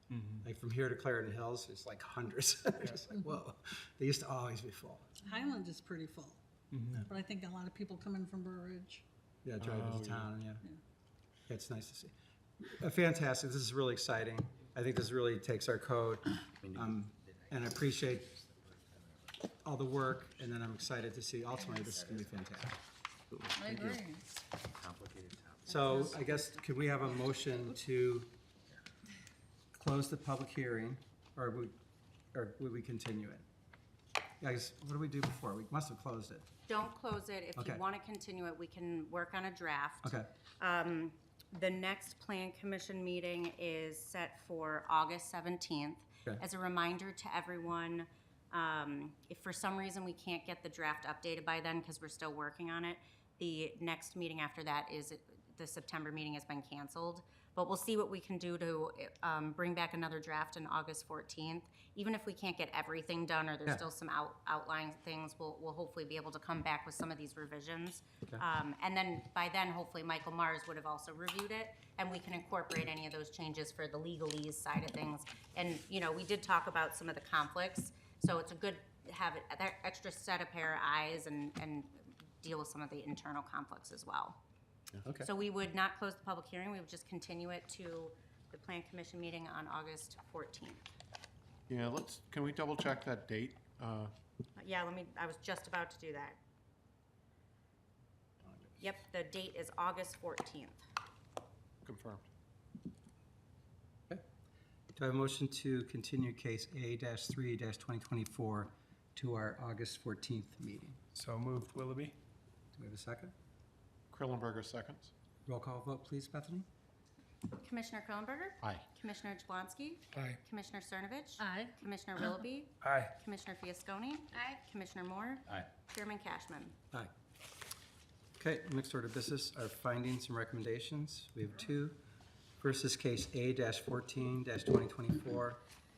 Like from here to Clarendon Hills, it's like hundreds. Just like, whoa, they used to always be full. Highland is pretty full, but I think a lot of people come in from Burr Ridge. Yeah, driving to town, yeah. It's nice to see. Fantastic, this is really exciting. I think this really takes our code. And I appreciate all the work, and then I'm excited to see ultimately this is gonna be fantastic. I agree. So I guess, could we have a motion to close the public hearing, or would we continue it? Yeah, I guess, what do we do before? We must have closed it. Don't close it. If you Okay. want to continue it, we can work on a draft. Okay, The next Plan Commission meeting is set for August 17th. Okay. As a reminder to everyone, if for some reason we can't get the draft updated by then, because we're still working on it, the next meeting after that is, the September meeting has been canceled. But we'll see what we can do to bring back another draft on August 14th. Even if we can't get everything done, or there's Yeah. still some outlying things, we'll hopefully be able to come back with some of these revisions. And then, by then, hopefully Michael Mars would have also reviewed it, and we can incorporate any of those changes for the legalese side of things. And, you know, we did talk about some of the conflicts, so it's a good, have that extra set of pair of eyes and deal with some of the internal conflicts as well. okay. So we would not close the public hearing, we would just continue it to the Plan Commission meeting on August 14th. Yeah, can we double check that date? Yeah, I was just about to do that. Yep, the date is August 14th. Confirmed. Do I have a motion to continue case A-3-2024 to our August 14th meeting? So moved, Willoughby? Do we have a second? Krillenberger seconds. Roll call vote, please, Bethany? Commissioner Kronberger? Aye. Commissioner Jablonski? Aye. Commissioner Cernovich? Aye. Commissioner Willoughby? Aye. Commissioner Fiasconi? Aye. Commissioner Moore? Aye. Chairman Cashman? Aye. Okay, next order of business are findings and recommendations. We have two. First is case A-14-2024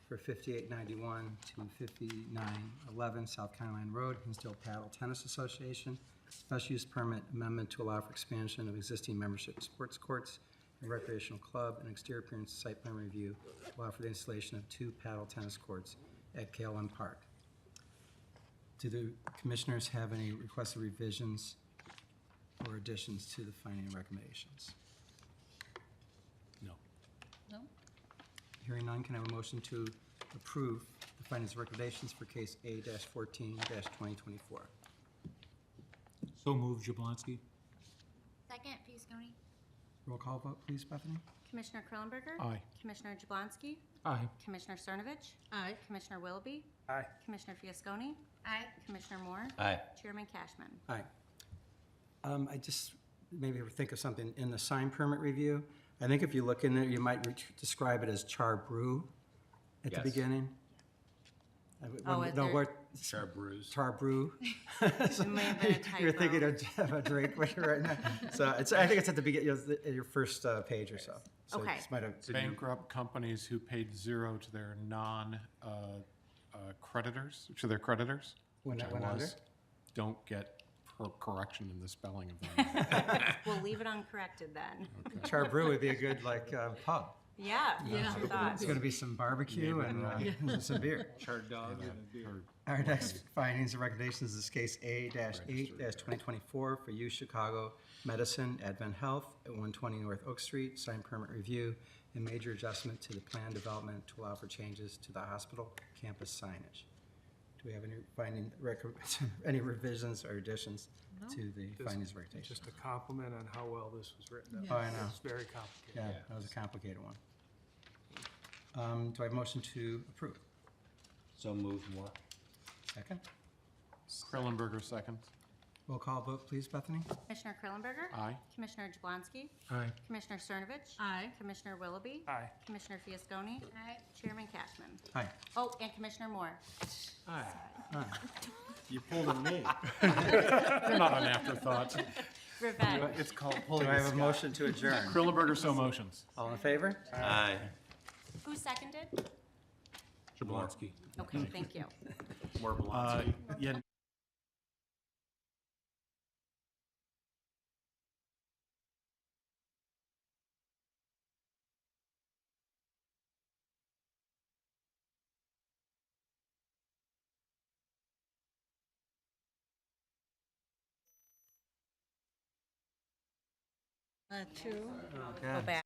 for for 5891 to 5911 South County Line Road, Hinsdale Paddle Tennis Association. Special use permit amendment to allow for expansion of existing membership sports courts and recreational club and exterior appearance site plan review to allow for the installation of 2 paddle tennis courts at KLM Park. Do the commissioners have any requested revisions or additions to the finding and recommendations? No. No? Hearing none, can I have a motion to approve the findings and recommendations for case A-14-2024? So moved, Jablonski. Second, Piskoni. Roll call vote, please, Bethany? Commissioner Krillenberger? Aye. Commissioner Jablonski? Aye. Commissioner Cernovich? Aye. Commissioner Willoughby? Aye. Commissioner Fiasconi? Aye. Commissioner Moore? Aye. Chairman Cashman? Aye. I just maybe think of something in the sign permit review. I think if you look in there, you might describe it as char brew at the Yes. beginning. Oh, is No, there- what, Char brews. char brew. It may have been a You're typo. thinking of a drink right now. So I think it's at the beginning, your first page or so. So Okay. this might have- Bankrupt companies who paid 0 to their creditors, to their creditors. When which that I went under? was, don't get correction in the spelling of them. We'll leave it uncorrected then. Char brew would be a good pub. Yeah, Yeah. I thought. It's gonna be some barbecue and some beer. Charred dog and a beer. Or- Our next findings and recommendations is case A-8-2024 for U Chicago Medicine Advent Health at 120 North Oak Street, sign permit review and major adjustment to the plan development to allow for changes to the hospital campus signage. Do we have any revisions or additions to the findings and recommendations? Just a compliment on how well this was written up. Oh, I know. It's very complicated. Yeah, that was a complicated one. Do I have a motion to approve? So moved, Moore. Second? Krillenberger seconds. Roll call vote, please, Bethany? Commissioner Krillenberger? Aye. Commissioner Jablonski? Aye. Commissioner Cernovich? Aye. Commissioner Willoughby? Aye. Commissioner Fiasconi? Aye. Chairman Cashman? Aye. Oh, and Commissioner Moore. You pulled a me. They're not an afterthought. Revenge. It's called Do pulling I a have a motion to adjourn? Krillenberger so motions. All in favor? Aye. Who seconded? Jablonski. Okay, thank you. More Blonsky. Yeah, Two. Go back.